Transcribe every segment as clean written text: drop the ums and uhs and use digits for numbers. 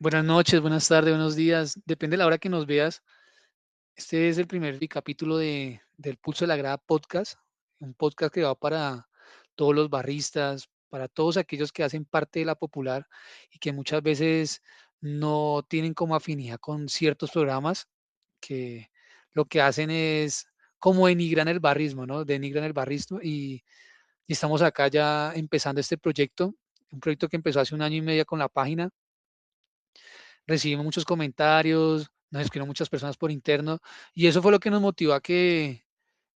Buenas noches, buenas tardes, buenos días. Depende de la hora que nos veas. Este es el primer capítulo del Pulso de la Grada podcast, un podcast que va para todos los barristas, para todos aquellos que hacen parte de la popular y que muchas veces no tienen como afinidad con ciertos programas que lo que hacen es como denigran el barrismo, ¿no? Denigran el barrismo y estamos acá ya empezando este proyecto, un proyecto que empezó hace un año y medio con la página. Recibimos muchos comentarios, nos escribieron muchas personas por interno y eso fue lo que nos motivó a que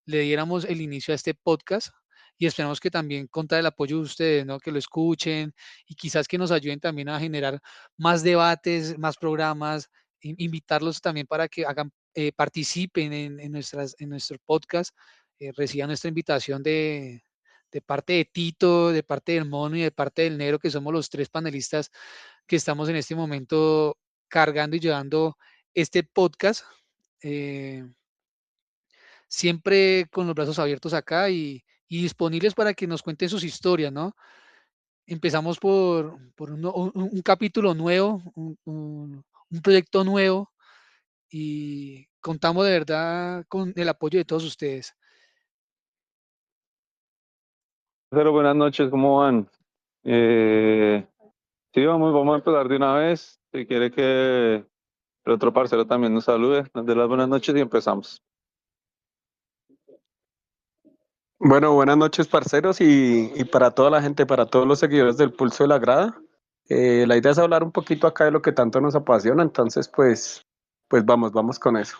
le diéramos el inicio a este podcast y esperamos que también contar el apoyo de ustedes, ¿no? Que lo escuchen y quizás que nos ayuden también a generar más debates, más programas, invitarlos también para que hagan, participen en nuestro podcast, reciban nuestra invitación de parte de Tito, de parte del Mono y de parte del Negro, que somos los tres panelistas que estamos en este momento cargando y llevando este podcast. eh, Siempre con los brazos abiertos acá y disponibles para que nos cuenten sus historias, ¿no? Empezamos por un capítulo nuevo, un proyecto nuevo y contamos de verdad con el apoyo de todos ustedes. Pero buenas noches, ¿cómo van? Eh, sí, vamos a empezar de una vez. Si quiere que el otro parcero también nos salude, nos dé las buenas noches y empezamos. Bueno, buenas noches, parceros, y para toda la gente, para todos los seguidores del Pulso de la Grada. La idea es hablar un poquito acá de lo que tanto nos apasiona, entonces, pues vamos con eso.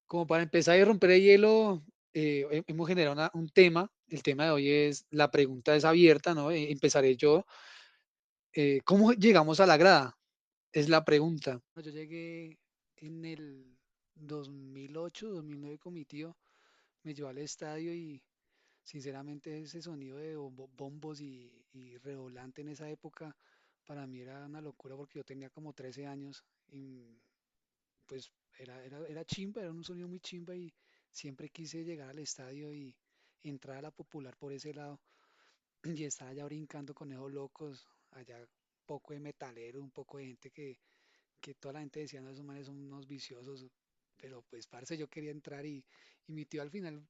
Como para empezar y romper el hielo, hemos generado un tema. El tema de hoy es la pregunta es abierta, ¿no? Empezaré yo. ¿Cómo llegamos a la grada? Es la pregunta. Yo llegué en el 2008, 2009 con mi tío, me llevó al estadio y sinceramente ese sonido de bombos y redoblante en esa época para mí era una locura porque yo tenía como 13 años y pues era chimba, era un sonido muy chimba y siempre quise llegar al estadio y entrar a la popular por ese lado y estaba allá brincando con esos locos, allá un poco de metalero, un poco de gente que toda la gente decía, no, esos manes son unos viciosos, pero pues, parce, yo quería entrar y mi tío al final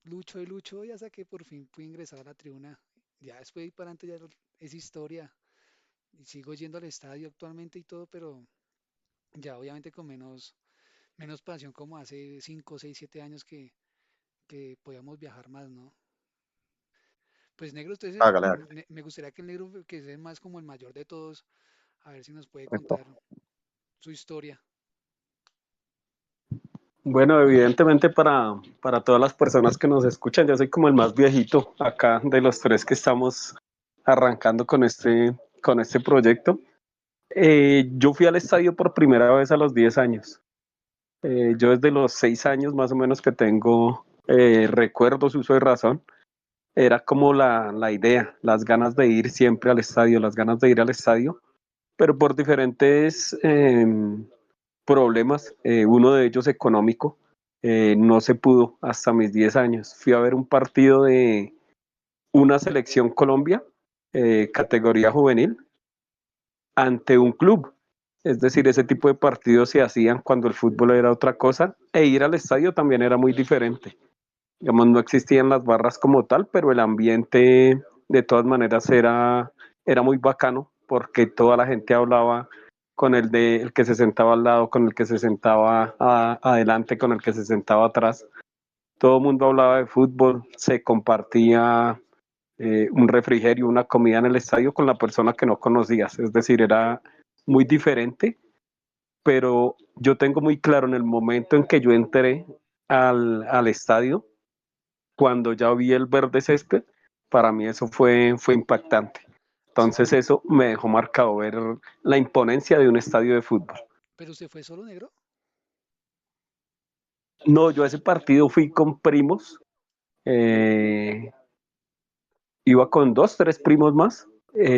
luchó y luchó y hasta que por fin pude ingresar a la tribuna. Ya después de ahí para adelante ya es historia y sigo yendo al estadio actualmente y todo, pero ya obviamente con menos pasión como hace 5 6 7 años que podíamos viajar más, ¿no? Pues negro, entonces Hágale, hágale. me gustaría que el negro, que es más como el mayor de todos, a ver si nos puede Esto. contar su historia. Bueno, evidentemente para todas las personas que nos escuchan, yo soy como el más viejito acá de los tres que estamos arrancando con este proyecto. Yo fui al estadio por primera vez a los 10 años. Yo desde los 6 años más o menos que tengo recuerdos, uso de razón, era como la idea, las ganas de ir siempre al estadio, las ganas de ir al estadio, pero por diferentes problemas, uno de ellos económico, no se pudo hasta mis 10 años. Fui a ver un partido de una selección Colombia, categoría juvenil, ante un club. Es decir, ese tipo de partidos se hacían cuando el fútbol era otra cosa e ir al estadio también era muy diferente. Digamos, no existían las barras como tal, pero el ambiente de todas maneras era muy bacano porque toda la gente hablaba con el que se sentaba al lado, con el que se sentaba adelante, con el que se sentaba atrás. Todo el mundo hablaba de fútbol, se compartía un refrigerio, una comida en el estadio con la persona que no conocías. Es decir, era muy diferente, pero yo tengo muy claro en el momento en que yo entré al estadio, cuando ya vi el verde césped, para mí eso fue impactante. Sí, Entonces eso me dejó marcado ver la imponencia de un estadio de fútbol. pero usted fue solo negro. No, yo a ese partido fui con primos, eh, iba con dos, tres primos más,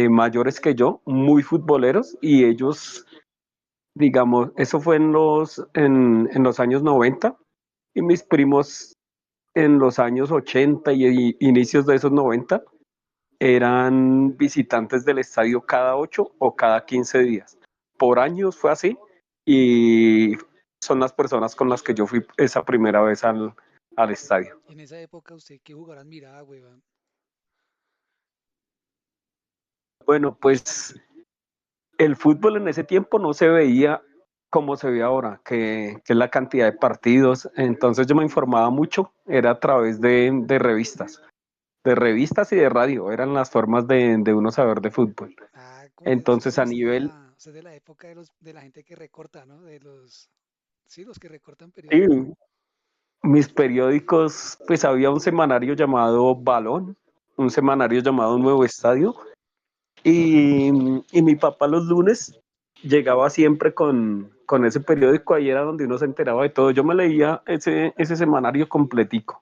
mayores que yo, muy futboleros, y ellos, digamos, eso fue en los años 90, y mis primos en los años 80 y inicios de esos 90 eran visitantes del estadio cada 8 o cada 15 días. Por años fue así y son las personas con las que yo fui esa primera vez al estadio. En esa época, ¿usted qué jugador admiraba, weón? Bueno, pues el fútbol en ese tiempo no se veía como se ve ahora, que es la cantidad de partidos. Entonces yo me informaba mucho, era a través de revistas y de radio, eran las formas de uno saber de fútbol. Ah, Entonces a usted es de nivel, usted es de la época de la gente que recorta, ¿no? Sí, los que recortan sí, periódicos. mis periódicos, pues había un semanario llamado Balón, un semanario llamado Nuevo Estadio, y mi papá los lunes llegaba siempre con ese periódico, ahí era donde uno se enteraba de todo. Yo me leía ese semanario completico,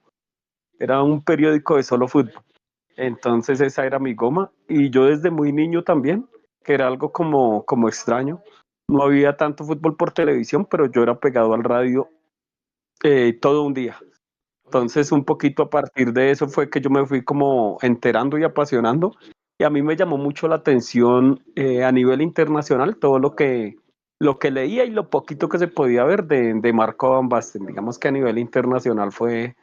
era un periódico de solo fútbol. Entonces esa era mi goma, y yo desde muy niño también, que era algo como extraño. No había tanto fútbol por televisión, pero yo era pegado al radio todo un día. Oye, Entonces, un poquito a partir de eso fue que yo me fui como enterando y apasionando. Y a mí me llamó mucho la atención a nivel internacional todo lo que leía y lo poquito que se podía ver de Marco Van Basten. Digamos que a nivel internacional fue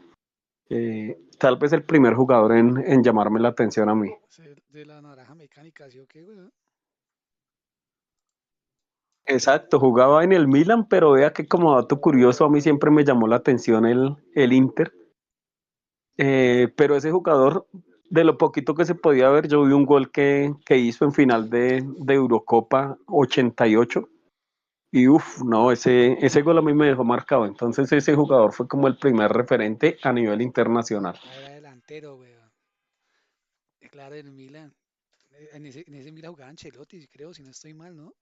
tal vez el primer jugador en llamarme la atención a mí. de la naranja mecánica, ¿sí o qué, weón? Exacto, jugaba en el Milan, pero vea que como dato curioso a mí siempre me llamó la atención el Inter. Pero ese jugador, de lo poquito que se podía ver, yo vi un gol que hizo en final de Eurocopa 88 y uff, no, ese gol a mí me dejó marcado. Entonces ese jugador fue como el primer referente a nivel internacional. Ah, era delantero, weón. Claro, en el Milan. En ese Milan jugaba Ancelotti, creo, si no estoy mal, ¿no?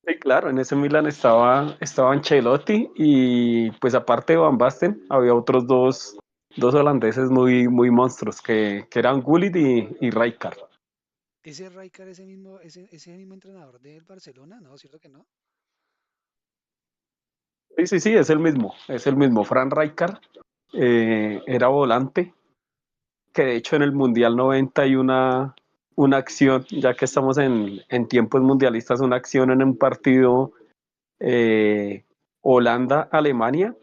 Sí, claro, en ese Milan estaba Ancelotti y pues aparte de Van Basten, había otros dos holandeses muy monstruos que eran Gullit y Rijkaard. Ese Rijkaard, ese mismo entrenador del Barcelona, ¿no? ¿Cierto que no? Sí, sí, sí, es el mismo. Fran Rijkaard era volante, que de hecho en el Mundial 90 hay una acción, ya que estamos en tiempos mundialistas, una acción en un partido eh, Holanda-Alemania,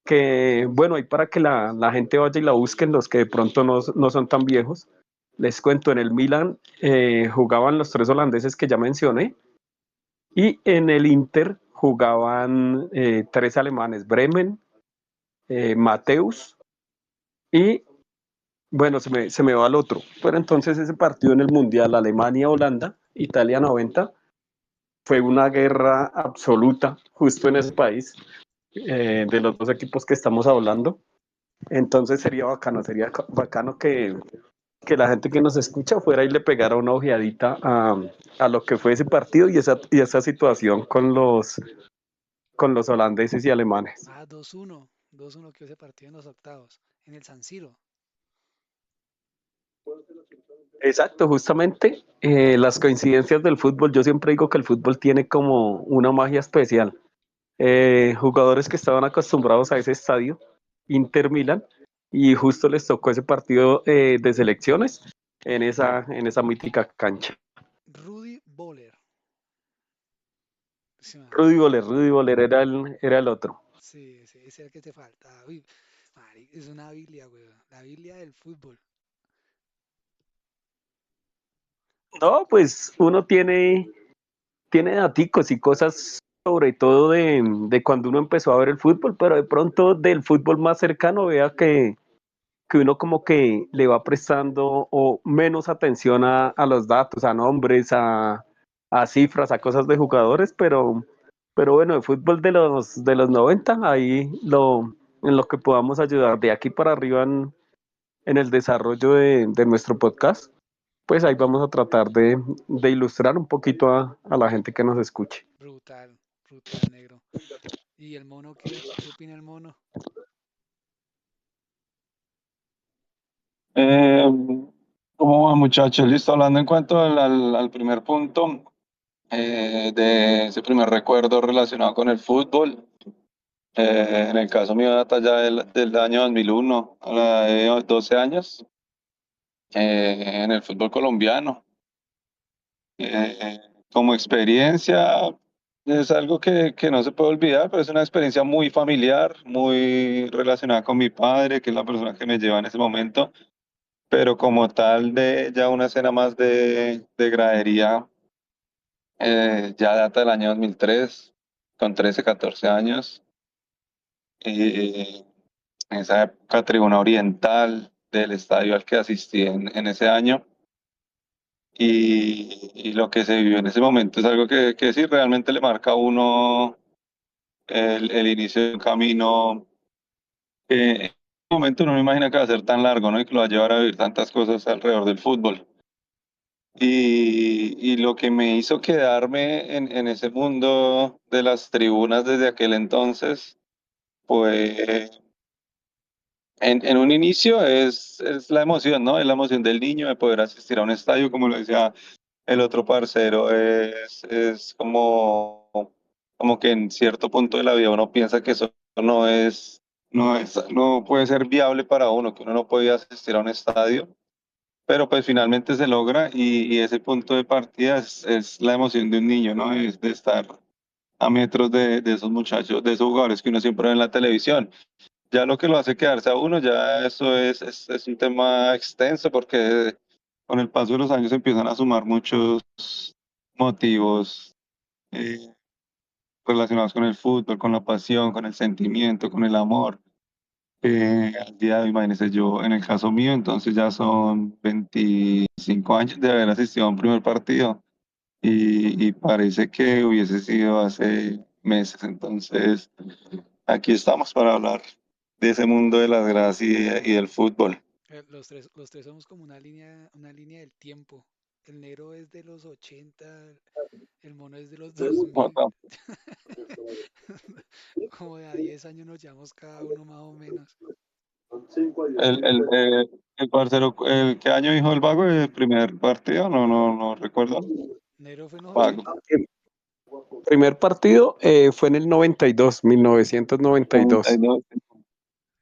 que bueno, ahí para que la gente vaya y la busquen, los que de pronto no son tan viejos. Les cuento, en el Milan jugaban los tres holandeses que ya mencioné, y en el Inter jugaban tres alemanes, Bremen, Mateus y bueno, se me va el otro. Pero entonces ese partido en el Mundial, Alemania-Holanda, Italia 90, fue una guerra absoluta justo en ese país, de los dos equipos que estamos hablando. Entonces sería bacano que la gente que nos escucha fuera y le pegara una ojeadita a lo que fue ese partido y esa situación con los holandeses y alemanes. Ah, 2-1 que ese partido en los octavos, en el San Siro. Exacto, justamente las coincidencias del fútbol, yo siempre digo que el fútbol tiene como una magia especial. Jugadores que estaban acostumbrados a ese estadio, Inter Milan, y justo les tocó ese partido de selecciones en esa mítica cancha. Rudy Boller. Sí, man. Rudy Boller era el otro. Sí, ese es el que te falta. Uy, es una Biblia, weón. La Biblia del fútbol. No, pues uno tiene daticos y cosas sobre todo de cuando uno empezó a ver el fútbol, pero de pronto del fútbol más cercano vea que uno como que le va prestando o menos atención a los datos, a nombres, a cifras, a cosas de jugadores, pero bueno, el fútbol de los 90 ahí en lo que podamos ayudar de aquí para arriba en el desarrollo de nuestro podcast, pues ahí vamos a tratar de ilustrar un poquito a la gente que nos escuche. Brutal, brutal, negro. ¿Y el mono qué? ¿Qué opina el mono? Eh, ¿Cómo va, muchachos? Listo, hablando en cuanto al primer punto, de ese primer recuerdo relacionado con el fútbol. En el caso mío data ya del año 2001, a la edad de 12 años. en el fútbol colombiano. Eh, Como experiencia, es algo que no se puede olvidar, pero es una experiencia muy familiar, muy relacionada con mi padre, que es la persona que me lleva en ese momento, pero como tal de ya una escena más de gradería, ya data del año 2003, con 13 14 años. En esa época, tribuna oriental del estadio al que asistí en ese año. Y lo que se vivió en ese momento es algo que sí realmente le marca a uno el inicio de un camino que en ese momento uno no imagina que va a ser tan largo, ¿no? Y que lo va a llevar a vivir tantas cosas alrededor del fútbol. Y lo que me hizo quedarme en ese mundo de las tribunas desde aquel entonces, pues en un inicio es la emoción, ¿no? Es la emoción del niño de poder asistir a un estadio, como lo decía el otro parcero, es como que en cierto punto de la vida uno piensa que eso no puede ser viable para uno, que uno no puede asistir a un estadio, pero pues finalmente se logra y ese punto de partida es la emoción de un niño, ¿no? Es de estar a metros de esos muchachos, de esos jugadores que uno siempre ve en la televisión. Ya lo que lo hace quedarse a uno, ya eso es un tema extenso porque con el paso de los años empiezan a sumar muchos motivos eh, relacionados con el fútbol, con la pasión, con el sentimiento, con el amor. Al día de hoy, imagínese yo, en el caso mío, entonces ya son 25 años de haber asistido a un primer partido y parece que hubiese sido hace meses. Entonces, aquí estamos para hablar de ese mundo de las gradas y del fútbol. Los tres somos como una línea del tiempo. El negro es de los 80, el mono es de los 2000. Como de a 10 años nos llevamos cada uno más o menos. El parcero, ¿qué año dijo el Vago? ¿El primer partido? No recuerdo. Negro fue en los Vago. 80. Primer partido fue en el 92, 1992. 92.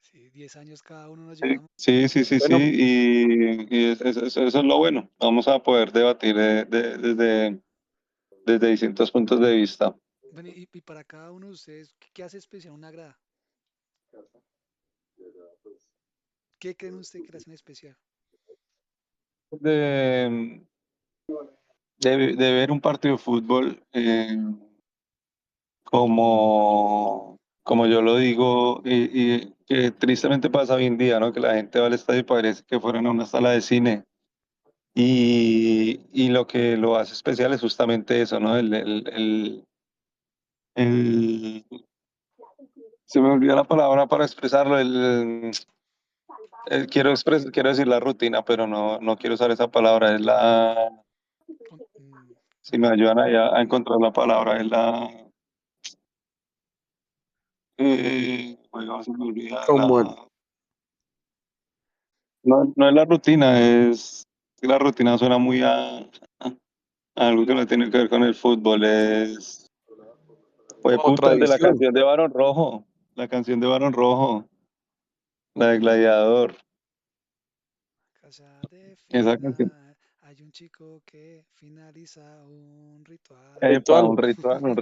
Sí, 10 años cada uno nos llevamos. Sí. Bueno, Y eso es lo bueno. Vamos a poder debatir desde distintos puntos de vista. Bueno, y para cada uno de ustedes, ¿qué hace especial una grada? ¿Qué creen ustedes que le hacen especial? De, de ver un partido de fútbol, como yo lo digo, y que tristemente pasa hoy en día, ¿no? Que la gente va al estadio y parece que fueran a una sala de cine. Y lo que lo hace especial es justamente eso, ¿no? El- se me olvida la palabra para expresarlo. Quiero decir la rutina, pero no quiero usar esa palabra. Si me ayudan ahí a encontrar la palabra, oiga, se me olvida como no es la rutina, la rutina suena muy a algo que no tiene que ver con el fútbol, fue como puta el de la tradición. canción de Barón Rojo, la canción de Barón Rojo, la de Gladiador, Casa de esa canción. final, hay un chico que finaliza un ritual. Epa, Ritual. un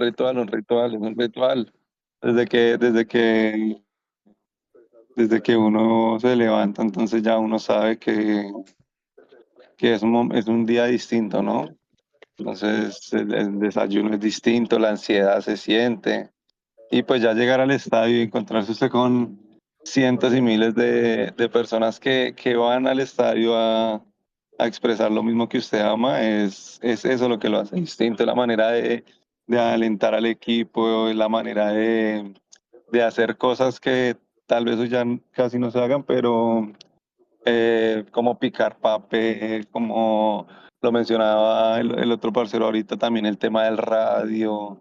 ritual. Desde que desde que uno se levanta, entonces ya uno sabe que es un día distinto, ¿no? Entonces el desayuno es distinto, la ansiedad se siente. Y pues ya llegar al estadio y encontrarse usted con cientos y miles de personas que van al estadio a expresar lo mismo que usted ama, es eso lo que lo hace distinto, la manera de alentar al equipo, la manera de hacer cosas que tal vez hoy ya casi no se hagan, pero como picar papel, como lo mencionaba el otro parcero ahorita, también el tema del radio.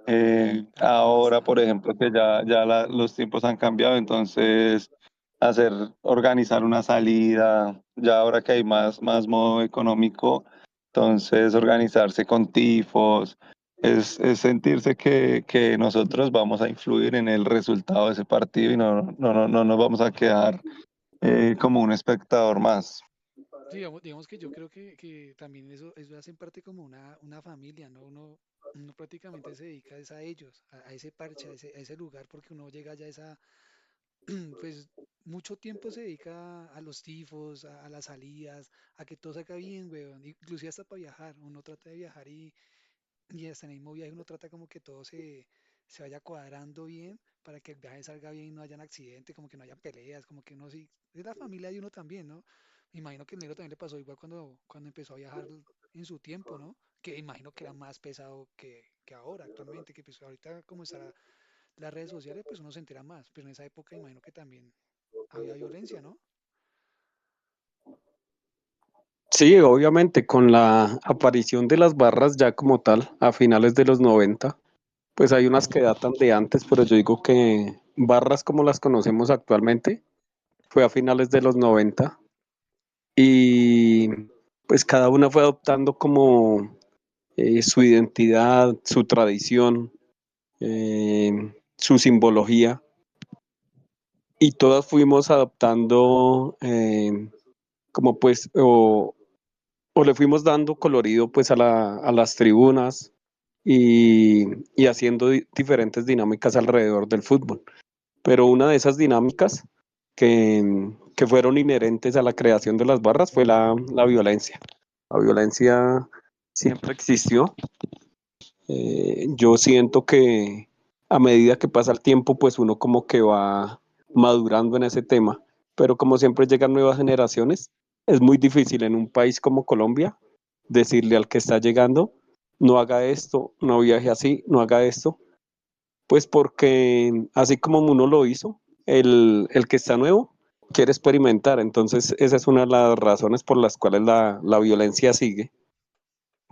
Ah, Ahora, por bastante. ejemplo, que ya los tiempos han cambiado, entonces organizar una salida, ya ahora que hay más modo económico, entonces organizarse con tifos, es sentirse que nosotros vamos a influir en el resultado de ese partido y no nos vamos a quedar como un espectador más. Sí, digamos que yo creo que también eso hace parte como una familia, ¿no? Uno prácticamente se dedica es a ellos, a ese parche, a ese lugar, porque uno llega ya a esa, pues mucho tiempo se dedica a los tifos, a las salidas, a que todo salga bien, weón, inclusive hasta para viajar, uno trata de viajar y hasta en el mismo viaje uno trata como que todo se vaya cuadrando bien para que el viaje salga bien y no hayan accidentes, como que no haya peleas, como que uno sí, es la familia de uno también, ¿no? Me imagino que el negro también le pasó igual cuando empezó a viajar en su tiempo, ¿no? Que imagino que era más pesado que ahora, actualmente, que pues ahorita como están las redes sociales, pues uno se entera más, pero en esa época imagino que también había violencia, ¿no? Sí, obviamente, con la aparición de las barras ya como tal, a finales de los 90, pues hay unas que datan de antes, pero yo digo que barras como las conocemos actualmente fue a finales de los 90 y pues cada una fue adoptando como su identidad, su tradición, su simbología y todas fuimos adoptando como pues o le fuimos dando colorido pues a las tribunas y haciendo diferentes dinámicas alrededor del fútbol. Pero una de esas dinámicas que fueron inherentes a la creación de las barras fue la violencia. La violencia siempre existió. Yo siento que a medida que pasa el tiempo, pues uno como que va madurando en ese tema, pero como siempre llegan nuevas generaciones, es muy difícil en un país como Colombia decirle al que está llegando, no haga esto, no viaje así, no haga esto, pues porque así como uno lo hizo, el que está nuevo quiere experimentar, entonces esa es una de las razones por las cuales la violencia sigue,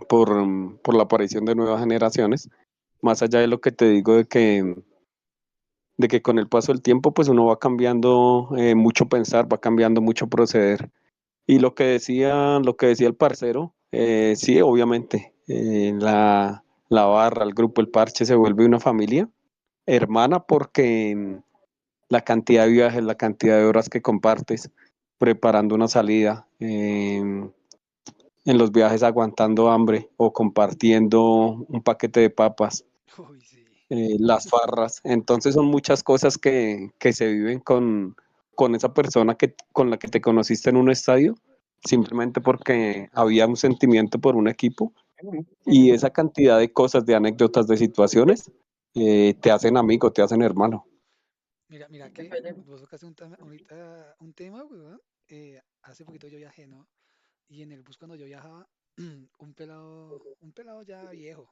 por la aparición de nuevas generaciones, más allá de lo que te digo de que con el paso del tiempo pues uno va cambiando mucho pensar, va cambiando mucho proceder. Y lo que decía el parcero, sí, obviamente, la barra, el grupo, el parche se vuelve una familia hermana porque la cantidad de viajes, la cantidad de horas que compartes, preparando una salida, en los viajes aguantando hambre o compartiendo un paquete de papas, Uy, sí. las farras. Entonces son muchas cosas que se viven con esa persona con la que te conociste en un estadio, simplemente porque había un sentimiento por un equipo y esa cantidad de cosas, de anécdotas, de situaciones, te hacen amigo, te hacen hermano. Mira que vos tocaste ahorita un tema, weón. Hace poquito yo viajé, ¿no? Y en el bus cuando yo viajaba, un pelado ya viejo,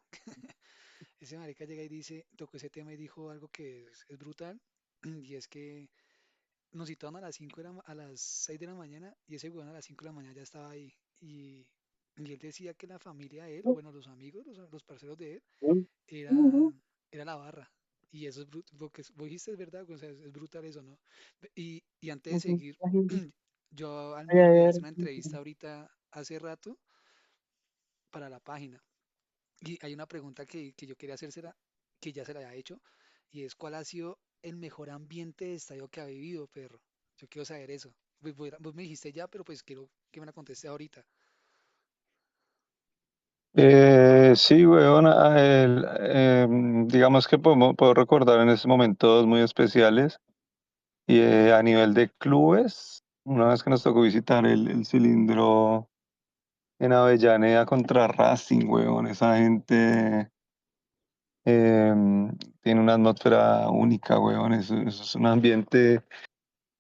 ese marica llega y dice, tocó ese tema y dijo algo que es brutal, y es que nos citaron a las 5 a las 6 de la mañana y ese weón a las 5 de la mañana ya estaba ahí. Y él decía que la familia de él, bueno, los amigos, los parceros de él, era, era la barra. Y eso es lo que vos dijiste es verdad, o sea, es brutal eso, ¿no? Y antes de seguir, yo al man le hice una entrevista ahorita hace rato para la página. Y hay una pregunta que yo quería hacérsela, que ya se la había hecho, y es ¿cuál ha sido el mejor ambiente de estadio que ha vivido, perro? Yo quiero saber eso. Vos me dijiste ya, pero pues quiero que me la conteste ahorita. Sí, weón, digamos que puedo recordar en estos momentos muy especiales y a nivel de clubes, una vez que nos tocó visitar el cilindro en Avellaneda contra Racing, weón, esa gente tiene una atmósfera única, weón, eso es un ambiente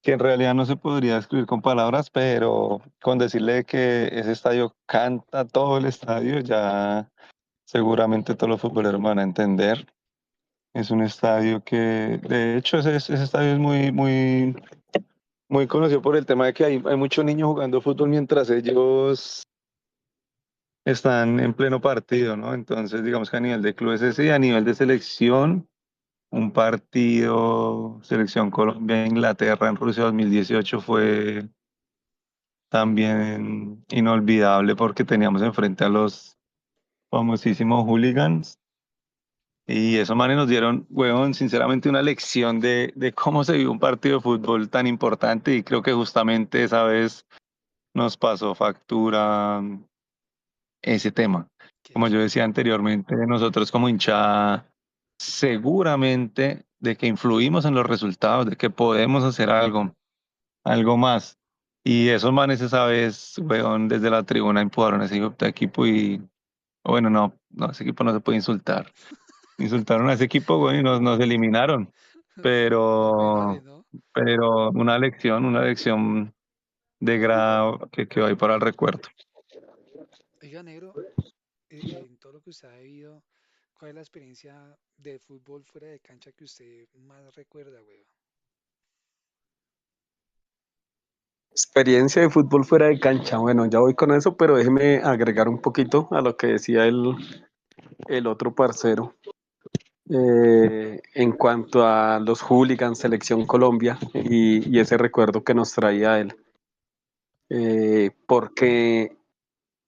que en realidad no se podría describir con palabras, pero con decirle que ese estadio canta todo el estadio, ya seguramente todos los futboleros van a entender. Es un estadio que, de hecho, ese estadio es muy conocido por el tema de que hay muchos niños jugando fútbol mientras ellos están en pleno partido, ¿no? Entonces, digamos que a nivel de clubes ese y a nivel de selección, un partido, selección Colombia-Inglaterra en Rusia 2018 fue también inolvidable porque teníamos enfrente a los famosísimos hooligans. Y esos manes nos dieron, huevón, sinceramente una lección de cómo se vive un partido de fútbol tan importante y creo que justamente esa vez nos pasó factura ese tema. Qué Como yo decía chimba. anteriormente, nosotros como hinchada, seguramente de que influimos en los resultados, de que podemos hacer algo más. Y esos manes esa vez, weón, desde la tribuna empujaron a ese hijo de equipo y, bueno, no, ese equipo no se puede insultar. Insultaron a ese equipo, weón, y nos eliminaron. Los Pero, mejores, ¿no? pero una lección de grado que quedó ahí para el recuerdo. Oiga, negro, en todo lo que usted ha vivido, ¿cuál es la experiencia de fútbol fuera de cancha que usted más recuerda, güey? Experiencia de fútbol fuera de cancha. Bueno, ya voy con eso, pero déjeme agregar un poquito a lo que decía el otro parcero. En cuanto a los hooligans, Selección Colombia y ese recuerdo que nos traía él. Porque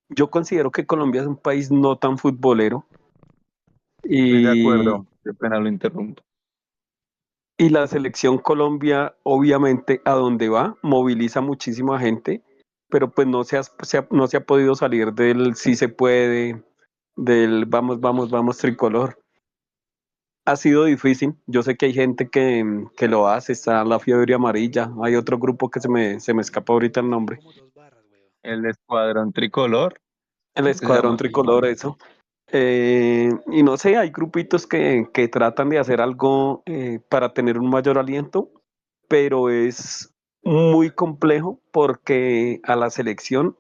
yo considero que Colombia es un país no tan futbolero Estoy de y, acuerdo, qué pena lo interrumpo. y la Selección Colombia, obviamente, a donde va, moviliza muchísima gente, pero pues no se ha podido salir del sí se puede, del vamos, vamos, vamos tricolor. Ha sido difícil. Yo sé que hay gente que lo hace. Está la fiebre amarilla. Hay otro grupo que se me escapa ahorita el Son nombre. como 2 barras, güey. El escuadrón tricolor, El creo que se Escuadrón llama. Tricolor, eso. Y no sé, hay grupitos que tratan de hacer algo para tener un mayor aliento, pero es muy complejo porque a la selección,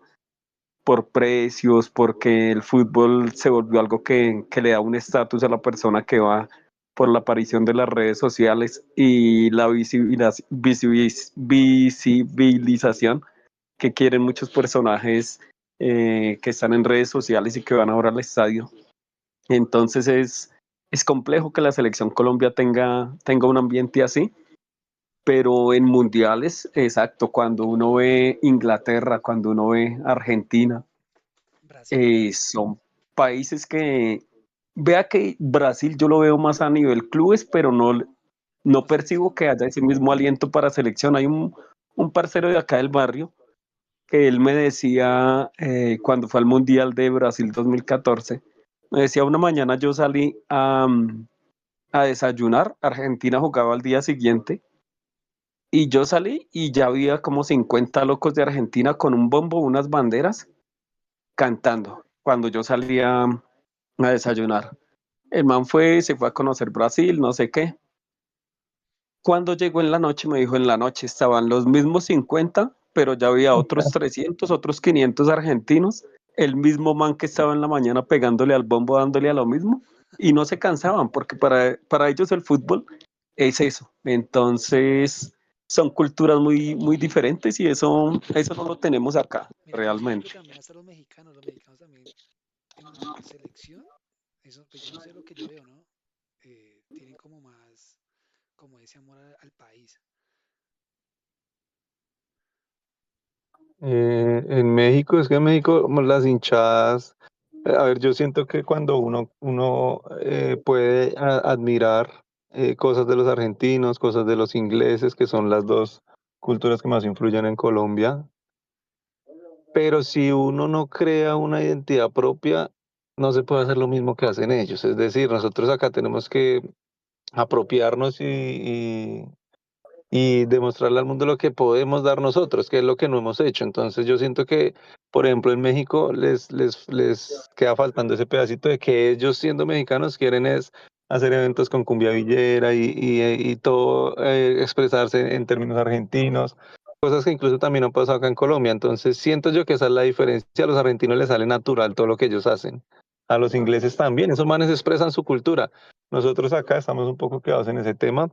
por precios, porque el fútbol se volvió algo que le da un estatus a la persona que va por la aparición de las redes sociales y la visibilización que quieren muchos personajes que están en redes sociales y que van ahora al estadio. Entonces es complejo que la selección Colombia tenga un ambiente así, pero en mundiales, exacto, cuando uno ve Inglaterra, cuando uno ve Argentina, Brasil. son países que, vea que Brasil yo lo veo más a nivel clubes, pero no No percibo selección. que haya ese mismo aliento para selección. Hay un parcero de acá del barrio que él me decía cuando fue al Mundial de Brasil 2014, me decía una mañana yo salí a desayunar, Argentina jugaba al día siguiente, y yo salí y ya había como 50 locos de Argentina con un bombo, unas banderas, cantando, cuando yo salía a desayunar. El man se fue a conocer Brasil, no sé qué. Cuando llegó en la noche, me dijo, en la noche estaban los mismos 50, pero ya había otros 300, otros 500 argentinos, el mismo man que estaba en la mañana pegándole al bombo, dándole a lo mismo, y no se cansaban, porque para ellos el fútbol es eso. Entonces, son culturas muy diferentes y eso no lo tenemos acá, Mira que realmente. también hasta los mexicanos también en selección, eso, pues yo no sé lo que yo veo, ¿no? Tienen como más, como ese amor al país. En México, es que en México como las hinchadas, a ver, yo siento que cuando uno puede admirar cosas de los argentinos, cosas de los ingleses, que son las dos culturas que más influyen en Colombia, pero si uno no crea una identidad propia, no se puede hacer lo mismo que hacen ellos. Es decir, nosotros acá tenemos que apropiarnos y demostrarle al mundo lo que podemos dar nosotros, que es lo que no hemos hecho. Entonces yo siento que, por ejemplo, en México les queda faltando ese pedacito de que ellos siendo mexicanos quieren es hacer eventos con cumbia villera y todo expresarse en términos argentinos, cosas que incluso también han pasado acá en Colombia. Entonces siento yo que esa es la diferencia. A los argentinos les sale natural todo lo que ellos hacen. A los ingleses también, esos manes expresan su cultura. Nosotros acá estamos un poco quedados en ese tema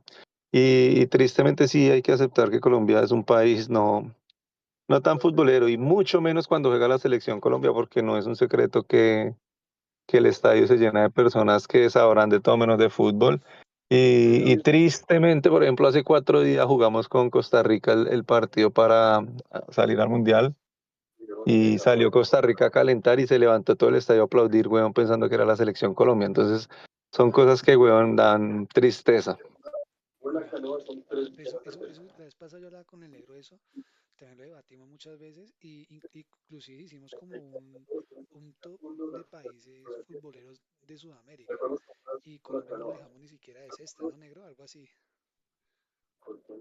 y tristemente sí hay que aceptar que Colombia es un país no tan futbolero y mucho menos cuando juega la selección Colombia, porque no es un secreto que el estadio se llena de personas que sabrán de todo menos de fútbol. Y tristemente, por ejemplo, hace 4 días jugamos con Costa Rica el partido para salir al Mundial y salió Costa Rica a calentar y se levantó todo el estadio a aplaudir, weón, pensando que era la selección Colombia. Entonces, son cosas que, weón, dan tristeza. Claro. Eso, la vez pasada yo hablaba con el negro de eso, también lo debatimos muchas veces y inclusive hicimos como un top de países futboleros de Sudamérica y Colombia no lo dejamos ni siquiera de sexta, ¿no, negro? Algo así.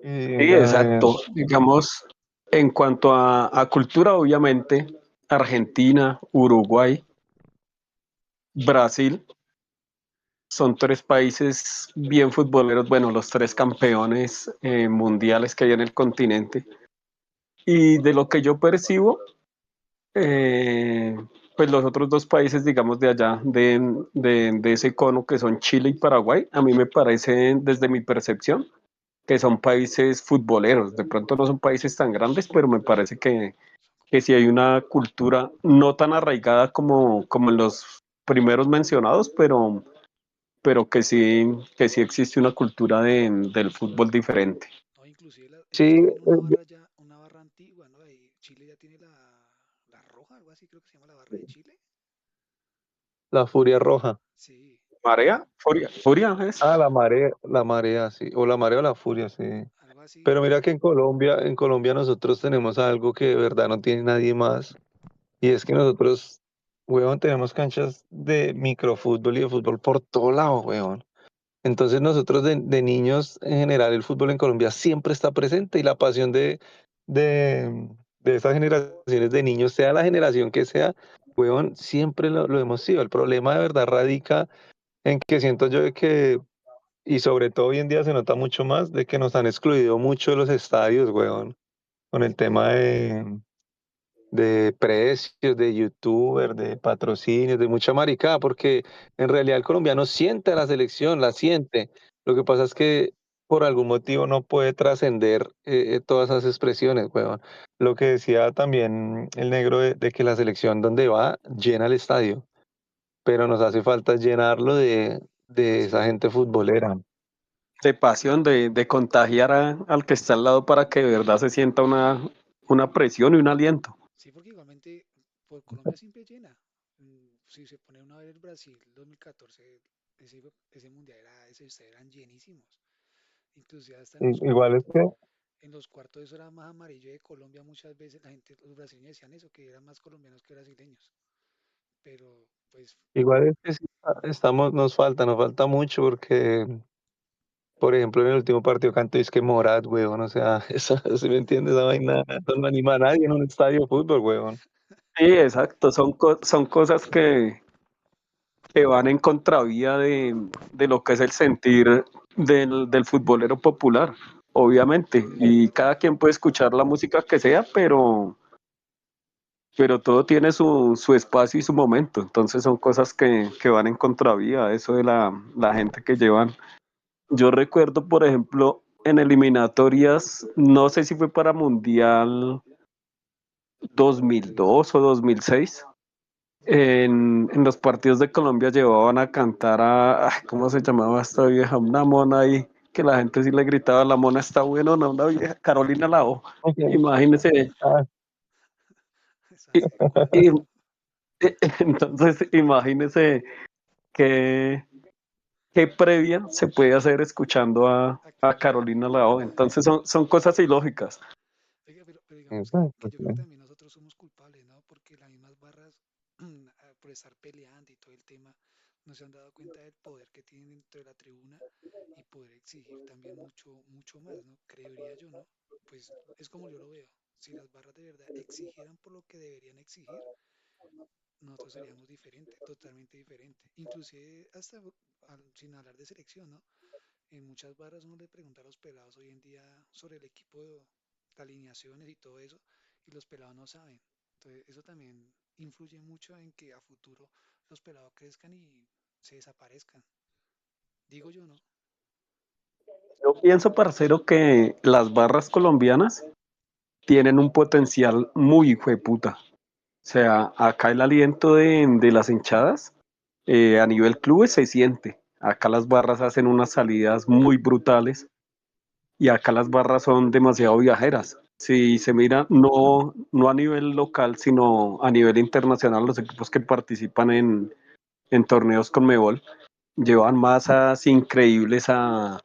Y Sí, exacto. Digamos, en cuanto a cultura, obviamente, Argentina, Uruguay, Brasil son tres países bien futboleros, bueno, los tres campeones mundiales que hay en el continente. Y de lo que yo percibo, eh, pues los otros dos países, digamos, de allá, de ese cono, que son Chile y Paraguay, a mí me parecen, desde mi percepción, que son países futboleros. De pronto no son países tan grandes, pero me parece que sí hay una cultura no tan arraigada como en los primeros mencionados, pero que sí existe una cultura del fútbol diferente. No, inclusive ellos sí, tienen una barra ya, una barra antigua, ¿no? Y Chile ya tiene la roja, algo así creo que se llama la barra de Chile. la Furia Roja. Sí, ¿Marea? ¿Furia? ¿Furia es? Ah, la marea, sí. O la marea o la furia, sí. algo así. Pero mira que en Colombia nosotros tenemos algo que de verdad no tiene nadie más. Y es que nosotros, huevón, tenemos canchas de microfútbol y de fútbol por todo lado, huevón. Entonces nosotros de niños, en general, el fútbol en Colombia siempre está presente y la pasión de esas generaciones de niños, sea la generación que sea, huevón, siempre lo hemos sido. El problema de verdad radica en que siento yo de que, y sobre todo hoy en día se nota mucho más, de que nos han excluido mucho de los estadios, huevón, con el tema de precios, de youtuber, de patrocinios, de mucha maricada, porque en realidad el colombiano siente a la selección, la siente. Lo que pasa es que por algún motivo no puede trascender todas esas expresiones, weón. Lo que decía también el negro de que la selección donde va llena el estadio, pero nos hace falta llenarlo De de esa pasión. gente futbolera. De pasión, de contagiar al que está al lado para que de verdad se sienta una presión y un aliento. Sí, porque igualmente por Colombia siempre llena. Si se pone uno a ver el Brasil 2014, ese mundial ese estadio eran llenísimos. Inclusive hasta Igual es que en los cuartos eso era más amarillo de Colombia muchas veces. La gente, los brasileños decían eso, que eran más colombianos que brasileños. Pero pues Igual es que sí, estamos, nos falta mucho porque, por ejemplo, en el último partido canto es que Morat, huevón, o sea, esa, ¿sí me entiendes? Esa vaina no anima a nadie en un estadio de fútbol, huevón. Sí, exacto, son cosas que van en contravía de lo que es el sentir del futbolero popular, obviamente. Y cada quien puede escuchar la música que sea, pero todo tiene su espacio y su momento. Entonces son cosas que van en contravía, eso de la gente que llevan. Yo recuerdo, por ejemplo, en eliminatorias, no sé si fue para Mundial 2002 o 2006. En los partidos de Colombia llevaban a cantar ¿cómo se llamaba esta vieja? Una mona ahí, que la gente sí le gritaba, la mona está buena, no, una vieja, Carolina Lao. Ok. Imagínese, Ah, esa y, sí no me y- acuerdo. entonces imagínese qué, qué previa se puede hacer escuchando A a Carolina. Carolina Lao. Entonces son cosas ilógicas. Oiga, pero digamos que exacto, yo sí. creo que también nosotros somos culpables, ¿no? Porque las mismas barras, por estar peleando y todo el tema, no se han dado cuenta del poder que tienen dentro de la tribuna y poder exigir también mucho, mucho más, ¿no? Creería yo, ¿no? Pues es como yo lo veo. Si las barras de verdad exigieran por lo que deberían exigir, nosotros seríamos diferentes, totalmente diferentes. Inclusive hasta sin hablar de selección, ¿no? En muchas barras uno le pregunta a los pelados hoy en día sobre el equipo de alineaciones y todo eso, y los pelados no saben. Entonces, eso también influye mucho en que a futuro los pelados crezcan y se desaparezcan. Digo yo, ¿no? Yo pienso, parcero, que las barras colombianas tienen un potencial muy hijueputa. O sea, acá el aliento de las hinchadas a nivel clubes se siente. Acá las barras hacen unas salidas muy brutales y acá las barras son demasiado viajeras. Si se mira, no a nivel local, sino a nivel internacional, los equipos que participan en torneos con Mebol llevan masas increíbles a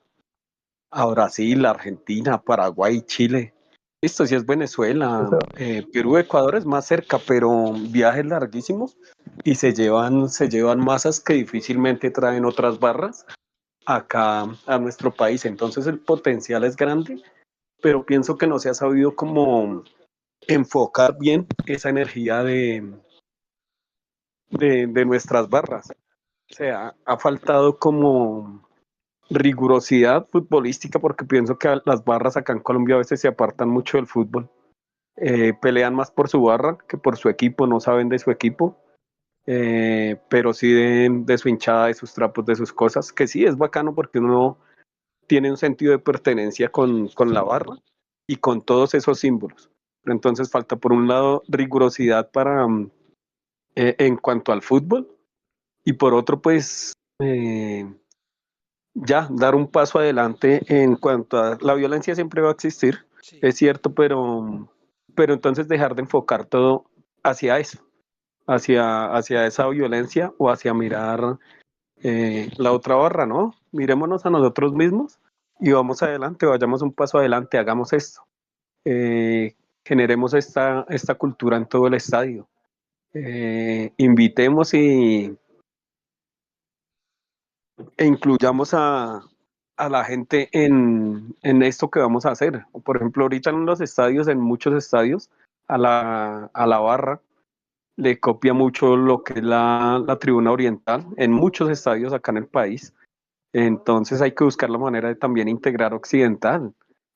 Brasil, Argentina, Paraguay, Chile. Listo, si es Venezuela, Perú, Ecuador es más cerca, pero viajes larguísimos y se llevan masas que difícilmente traen otras barras acá a nuestro país. Entonces el potencial es grande, pero pienso que no se ha sabido como enfocar bien esa energía de nuestras barras. O sea, ha faltado como rigurosidad futbolística porque pienso que las barras acá en Colombia a veces se apartan mucho del fútbol. Pelean más por su barra que por su equipo, no saben de su equipo, pero sí de su hinchada, de sus trapos, de sus cosas, que sí es bacano porque uno tiene un sentido de pertenencia con la barra y con todos esos símbolos. Pero entonces falta por un lado rigurosidad en cuanto al fútbol y por otro pues ya dar un paso adelante en cuanto a la violencia siempre va a existir, Sí, es cierto, pero entonces dejar de enfocar todo hacia eso, hacia esa violencia o hacia mirar la otra barra, ¿no? Mirémonos a nosotros mismos y vamos adelante, vayamos un paso adelante, hagamos esto, eh, generemos esta cultura en todo el estadio, invitemos e incluyamos a la gente en esto que vamos a hacer. Por ejemplo, ahorita en los estadios, en muchos estadios, a la barra le copia mucho lo que es la tribuna oriental, en muchos estadios acá en el país. Entonces hay que buscar la manera de también integrar occidental,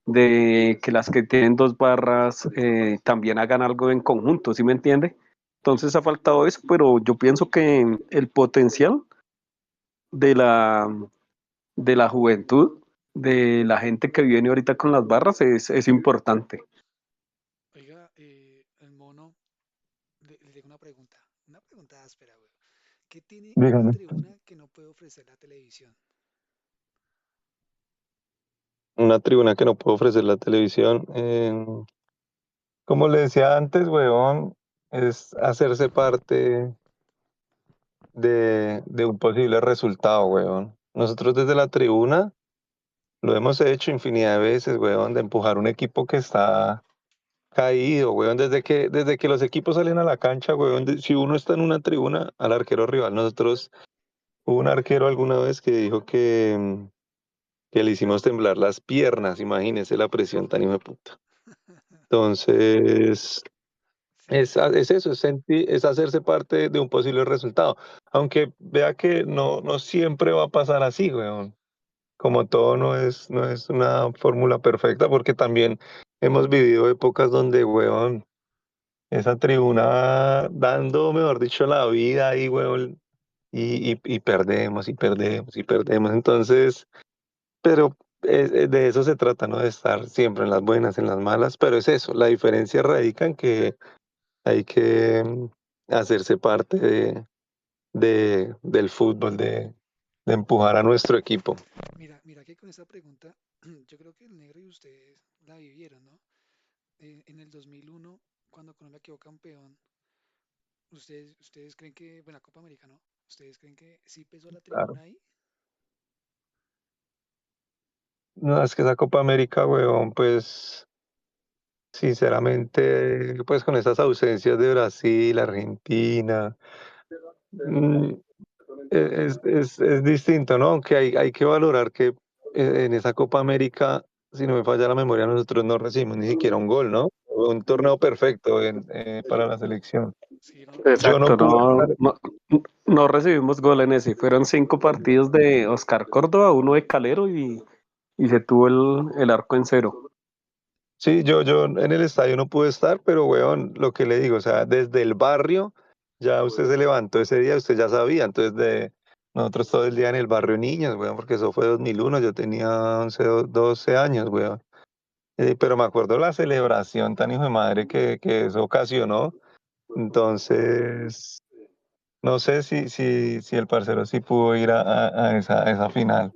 de que las que tienen dos barras también hagan algo en conjunto, ¿sí me entiende? Entonces ha faltado eso, pero yo pienso que el potencial de la juventud, de la gente que viene ahorita con las barras es importante. oiga, el mono, le tengo una pregunta áspera, güey. ¿Qué tiene una Dígame. tribuna que no puede ofrecer la televisión? Una tribuna que no puedo ofrecer la televisión. Como le decía antes, weón, es hacerse parte de un posible resultado, weón. Nosotros desde la tribuna lo hemos hecho infinidad de veces, weón, de empujar un equipo que está caído, weón, desde que los equipos salen a la cancha, weón, si uno está en una tribuna al arquero rival, hubo un arquero alguna vez que dijo que le hicimos temblar las piernas, imagínese la presión tan hijo de puta. Entonces, Sí, es eso, es hacerse parte de un posible resultado. Aunque vea que no siempre va a pasar así, weón. Como todo no es una fórmula perfecta, porque también hemos vivido épocas donde, weón, esa tribuna dando, mejor dicho, la vida ahí, weón, y perdemos, y perdemos, y perdemos. Entonces, pero de eso se trata, ¿no? De estar siempre en las buenas, en las malas, pero es eso, la diferencia radica en que hay que hacerse parte del fútbol, de empujar a nuestro equipo. mira que con esa pregunta, yo creo que el negro y ustedes la vivieron, ¿no? En el 2001, cuando Colombia quedó campeón, ¿ustedes creen que, bueno, la Copa América, ¿no? ¿Ustedes creen que sí pesó la Claro. tribuna ahí? No, es que esa Copa América, weón, pues sinceramente, pues con esas ausencias de Brasil, Argentina, mm, es distinto, ¿no? Aunque hay que valorar que en esa Copa América, si no me falla la memoria, nosotros no recibimos ni siquiera un gol, ¿no? Fue un torneo perfecto para la selección. Sí, ¿no? Yo no Exacto, pude no, estar, no recibimos gol en ese. Fueron 5 partidos de Oscar Córdoba, uno de Calero y se tuvo el arco en cero. sí, yo en el estadio no pude estar, pero weón, lo que le digo, o sea, desde el barrio, ya usted se levantó ese día, usted ya sabía, entonces nosotros todo el día en el barrio niños, weón, porque eso fue 2001, yo tenía 11 12 años, weón. Pero me acuerdo la celebración tan hijo de madre que eso ocasionó. Entonces, no sé si el parcero sí pudo ir a esa final.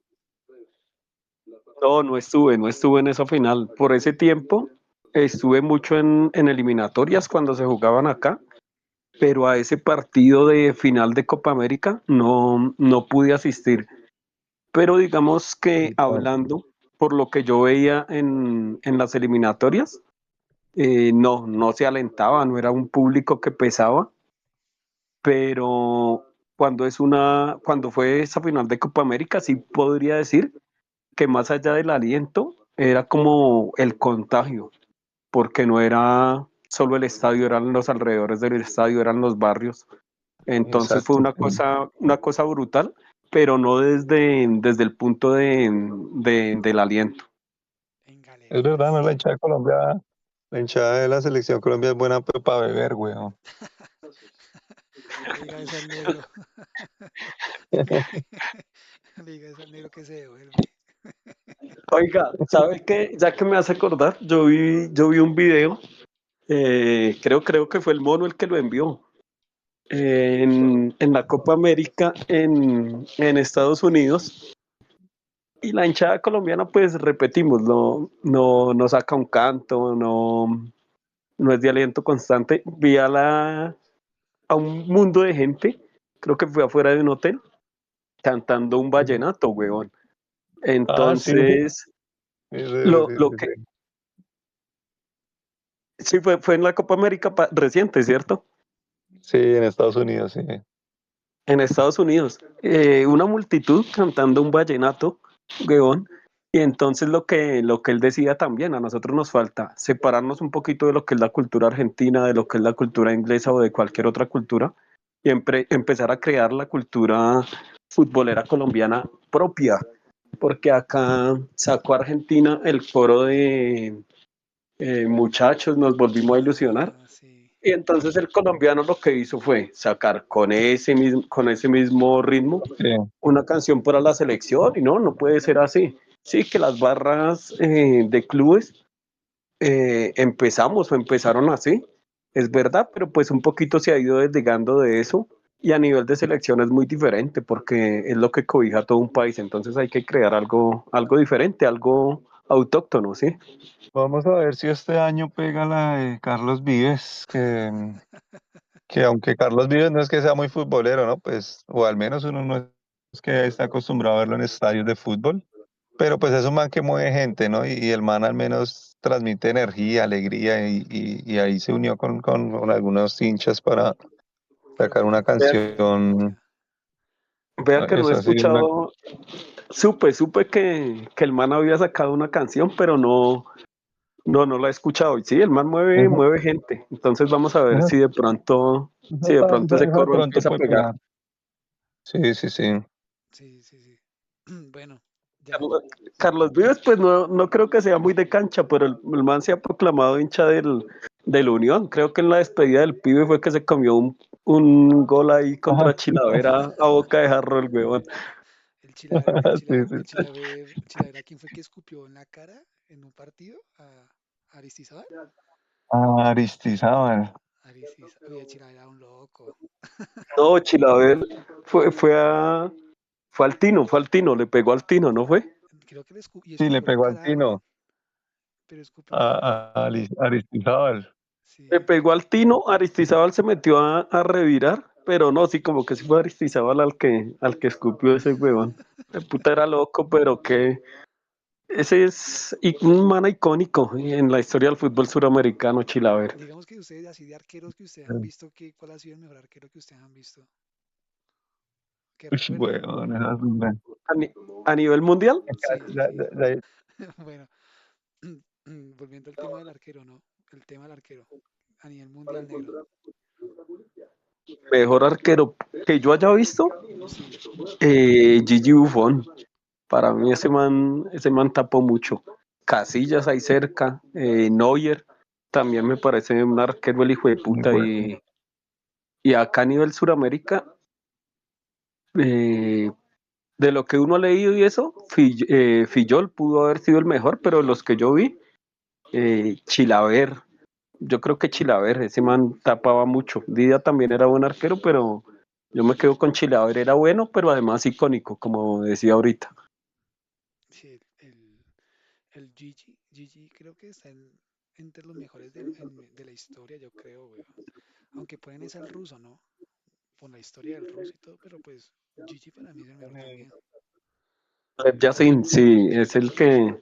No, no estuve en esa final. Por ese tiempo estuve mucho en eliminatorias cuando se jugaban acá, pero a ese partido de final de Copa América no pude asistir. Pero digamos que Sí, claro. hablando por lo que yo veía en las eliminatorias, no se alentaba, no era un público que pesaba, pero cuando fue esa final de Copa América, sí podría decir que más allá del aliento, era como el contagio, porque no era solo el estadio, eran los alrededores del estadio, eran los barrios. Entonces fue Exacto. una cosa brutal, pero no desde el punto del aliento. En Es verdad, no, galerías. la hinchada de la selección Colombia es buena pero para beber, weón. No le diga eso al negro. No le diga eso al negro que se devuelve. Oiga, ¿sabe qué? Ya que me hace acordar, yo vi un video, creo que fue el mono el que lo envió, en la Copa América en Estados Unidos. Y la hinchada colombiana, pues repetimos, no saca un canto, no es de aliento constante. Vi a un mundo de gente, creo que fue afuera de un hotel, cantando un vallenato, weón. Ah, sí. Entonces, Sí, lo que sí fue en la Copa América reciente, ¿cierto? sí, en Estados Unidos, sí. En Estados Unidos, una multitud cantando un vallenato, weón. Y entonces lo que él decía también, a nosotros nos falta separarnos un poquito de lo que es la cultura argentina, de lo que es la cultura inglesa o de cualquier otra cultura, y empezar a crear la cultura futbolera colombiana propia, porque acá sacó Argentina el coro de muchachos, nos volvimos a ilusionar. Ah, sí. Y entonces el colombiano lo que hizo fue sacar con ese mismo ritmo Sí, una canción para la selección y no puede ser así. Sí, que las barras de clubes empezaron así, es verdad, pero pues un poquito se ha ido desligando de eso y a nivel de selección es muy diferente porque es lo que cobija a todo un país, entonces hay que crear algo diferente, algo autóctono, ¿sí? vamos a ver si este año pega la de Carlos Vives, que aunque Carlos Vives no es que sea muy futbolero, ¿no? Pues, o al menos uno no es que está acostumbrado a verlo en estadios de fútbol, pero pues es un man que mueve gente, ¿no? Y el man al menos transmite energía, alegría, y ahí se unió con algunos hinchas para Para sacar una festejar la canción. victoria. Vea que no he Eso sí, escuchado, supe que el man había sacado una canción, pero no la he escuchado. Y sí, el man mueve, eso, mueve gente. Entonces vamos a ver eso, si de pronto, si eso, de pronto ese eso de coro pronto empieza a puede pegar. pegar. Sí, sí, sí. Sí, sí, sí. Bueno, ya. Carlos, Carlos Vives, pues no creo que sea muy de cancha, pero el man se ha proclamado hincha del Unión. Creo que en la despedida del pibe fue que se comió un gol ahí Ah, contra Chilavera a boca de jarro el huevón. El Chilaver, el sí, Chilaver, sí, el sí. Chilaver, el Chilaver, ¿a quién fue que escupió en la cara en un partido? ¿A Aristizábal? Ah, Aristizábal. Aristizábal. Oye, el Chilaver era un loco. No, Chilaver fue al Tino, le pegó al Tino, ¿no fue? Creo que y Sí, le escupió en la pegó al cara a alguien, Tino, pero escupió en la cara. Aristizábal. Le Sí. pegó al Tino, Aristizábal se metió a revirar, pero no, sí, como que sí fue Aristizábal al que escupió ese huevón. El puta era loco, pero que ese es un man icónico en la historia del fútbol suramericano, Chilaver. Digamos que ustedes, así de arqueros que ustedes han visto, ¿cuál ha sido el mejor arquero que ustedes han visto? Que Uy, recuerden. weón, esa es una- A, ni- a nivel mundial, Sí, sí, Ya, sí. ya, Bueno, volviendo al tema del arquero, ¿no? El tema del arquero a nivel mundial negro. mejor arquero que yo haya visto, Sí, Gigi Buffon. Para mí ese man tapó mucho. Casillas ahí cerca, Neuer, también me parece un arquero el hijo de muy puta. bueno. Y acá a nivel Suramérica, eh, de lo que uno ha leído y eso, Fillol pudo haber sido el mejor, pero los que yo vi, Chilaver, yo creo que Chilaver, ese man tapaba mucho. Dida también era buen arquero, pero yo me quedo con Chilaver, era bueno, pero además icónico, como decía ahorita. sí, el Gigi creo que está entre los mejores de la historia, yo creo, weón. Aunque ponen es el ruso, ¿no? Por la historia del ruso y todo, pero pues Gigi para mí es el mejor también. Lev Yashin, sí, es el que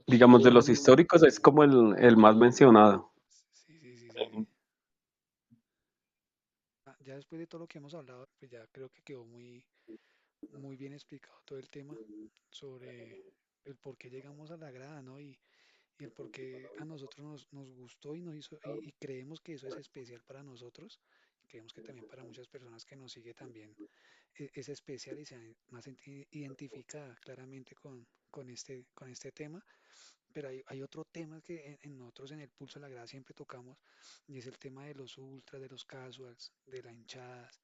digamos, de los históricos es como el más mencionado. Sí, sí, sí, sí, sí. Ya después de todo lo que hemos hablado, pues ya creo que quedó muy bien explicado todo el tema sobre el por qué llegamos a la grada, ¿no? Y el por qué a nosotros nos gustó y nos hizo, y creemos que eso es especial para nosotros. Creemos que también para muchas personas que nos sigue también es especial y se más identificada claramente con este tema. Pero hay otro tema que en nosotros en el Pulso de la Grada siempre tocamos y es el tema de los ultras, de los casuals, de las hinchadas,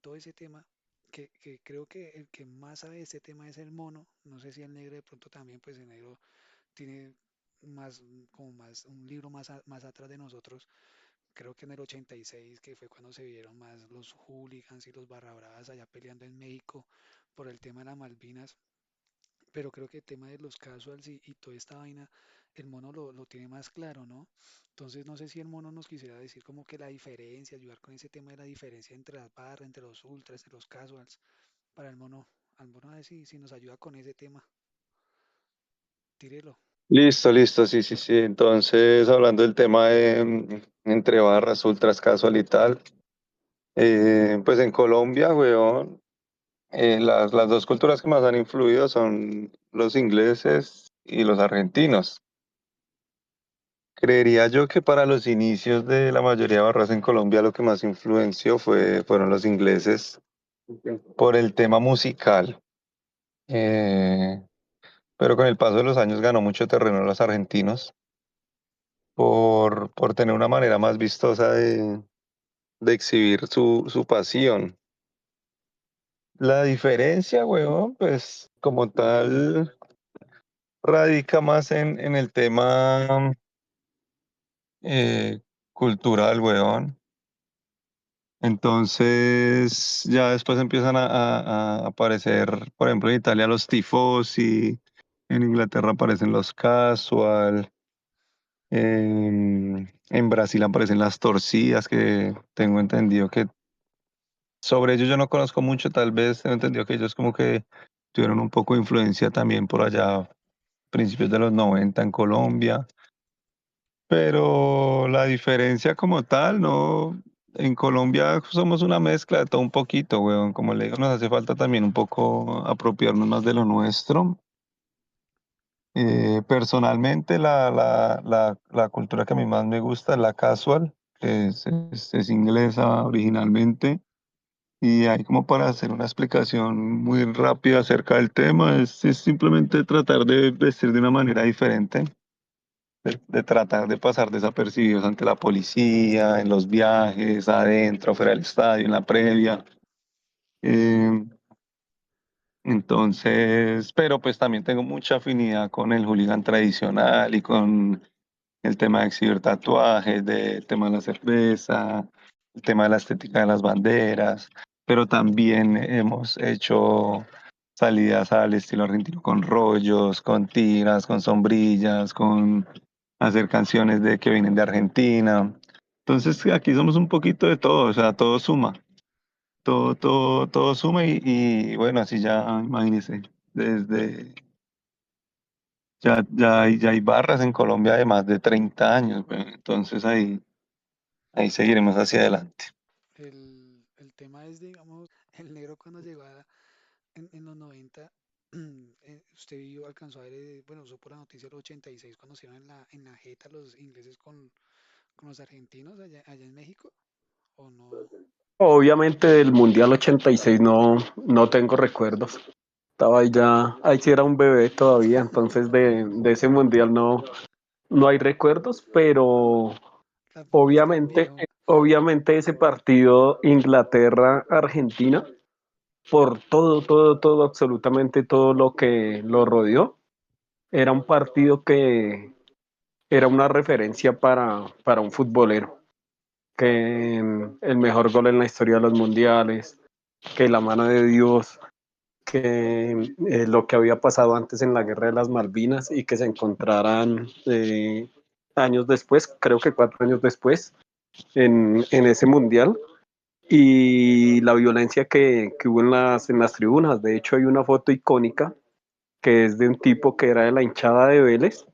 todo ese tema que creo que el que más sabe de este tema es el mono. No sé si el negro de pronto también, pues el negro tiene más, como más, un libro más atrás de nosotros. Creo que en el 86, que fue cuando se vieron más los hooligans y los barra bravas allá peleando en México por el tema de las Malvinas, pero creo que el tema de los casuals y toda esta vaina, el mono lo tiene más claro, ¿no? Entonces no sé si el mono nos quisiera decir como que la diferencia, ayudar con ese tema de la diferencia entre las barras, entre los ultras, entre los casuals, para el mono, al mono a ver si nos ayuda con ese tema, tírelo. Listo, listo, sí, sí, sí. Entonces, hablando del tema de entre barras, ultras, casual y tal, pues en Colombia, weón, las dos culturas que más han influido son los ingleses y los argentinos. Creería yo que para los inicios de la mayoría de barras en Colombia lo que más influenció fueron los ingleses por el tema musical. Eh, pero con el paso de los años ganó mucho terreno los argentinos por tener una manera más vistosa de exhibir su pasión. La diferencia, weón, pues como tal, radica más en el tema eh, cultural, weón. Entonces, ya después empiezan a aparecer, por ejemplo, en Italia los tifosi, en Inglaterra aparecen los casual, en Brasil aparecen las torcidas, que tengo entendido que sobre ellos yo no conozco mucho, tal vez tengo entendido que ellos como que tuvieron un poco de influencia también por allá, principios de los 90 en Colombia. Pero la diferencia como tal, no, en Colombia somos una mezcla de todo un poquito, weón. Como le digo, nos hace falta también un poco apropiarnos más de lo nuestro. Personalmente, la cultura que a mí más me gusta es la casual, que es inglesa originalmente. Y ahí como para hacer una explicación muy rápida acerca del tema, es simplemente tratar de vestir de una manera diferente de tratar de pasar desapercibidos ante la policía, en los viajes, adentro, fuera del estadio, en la previa. Eh, entonces, pero pues también tengo mucha afinidad con el hooligan tradicional y con el tema de exhibir tatuajes, del tema de la cerveza, el tema de la estética de las banderas, pero también hemos hecho salidas al estilo argentino con rollos, con tiras, con sombrillas, con hacer canciones de que vienen de Argentina. Entonces aquí somos un poquito de todo, o sea, todo suma, todo suma y bueno, así ya imagínense, desde ya hay barras en Colombia de más de 30 años, güey. Entonces ahí seguiremos hacia adelante. El tema es, digamos, el negro cuando llegó en los 90, usted vio, alcanzó a ver, bueno, usó por la noticia el 86 cuando se iban en la jeta los ingleses con los argentinos allá en México, ¿o no? Obviamente del Mundial 86 no tengo recuerdos. Estaba ahí ya, ahí sí era un bebé todavía, entonces de ese Mundial no hay recuerdos, pero Tampoco es tan obviamente, viejo. obviamente ese partido Inglaterra-Argentina, por todo, absolutamente todo lo que lo rodeó, era un partido que era una referencia para un futbolero, que el mejor gol en la historia de los mundiales, que la mano de Dios, que lo que había pasado antes en la guerra de las Malvinas y que se encontraran años después, creo que 4 años después, en ese mundial y la violencia que hubo en las tribunas. De hecho, hay una foto icónica que es de un tipo que era de la hinchada de Vélez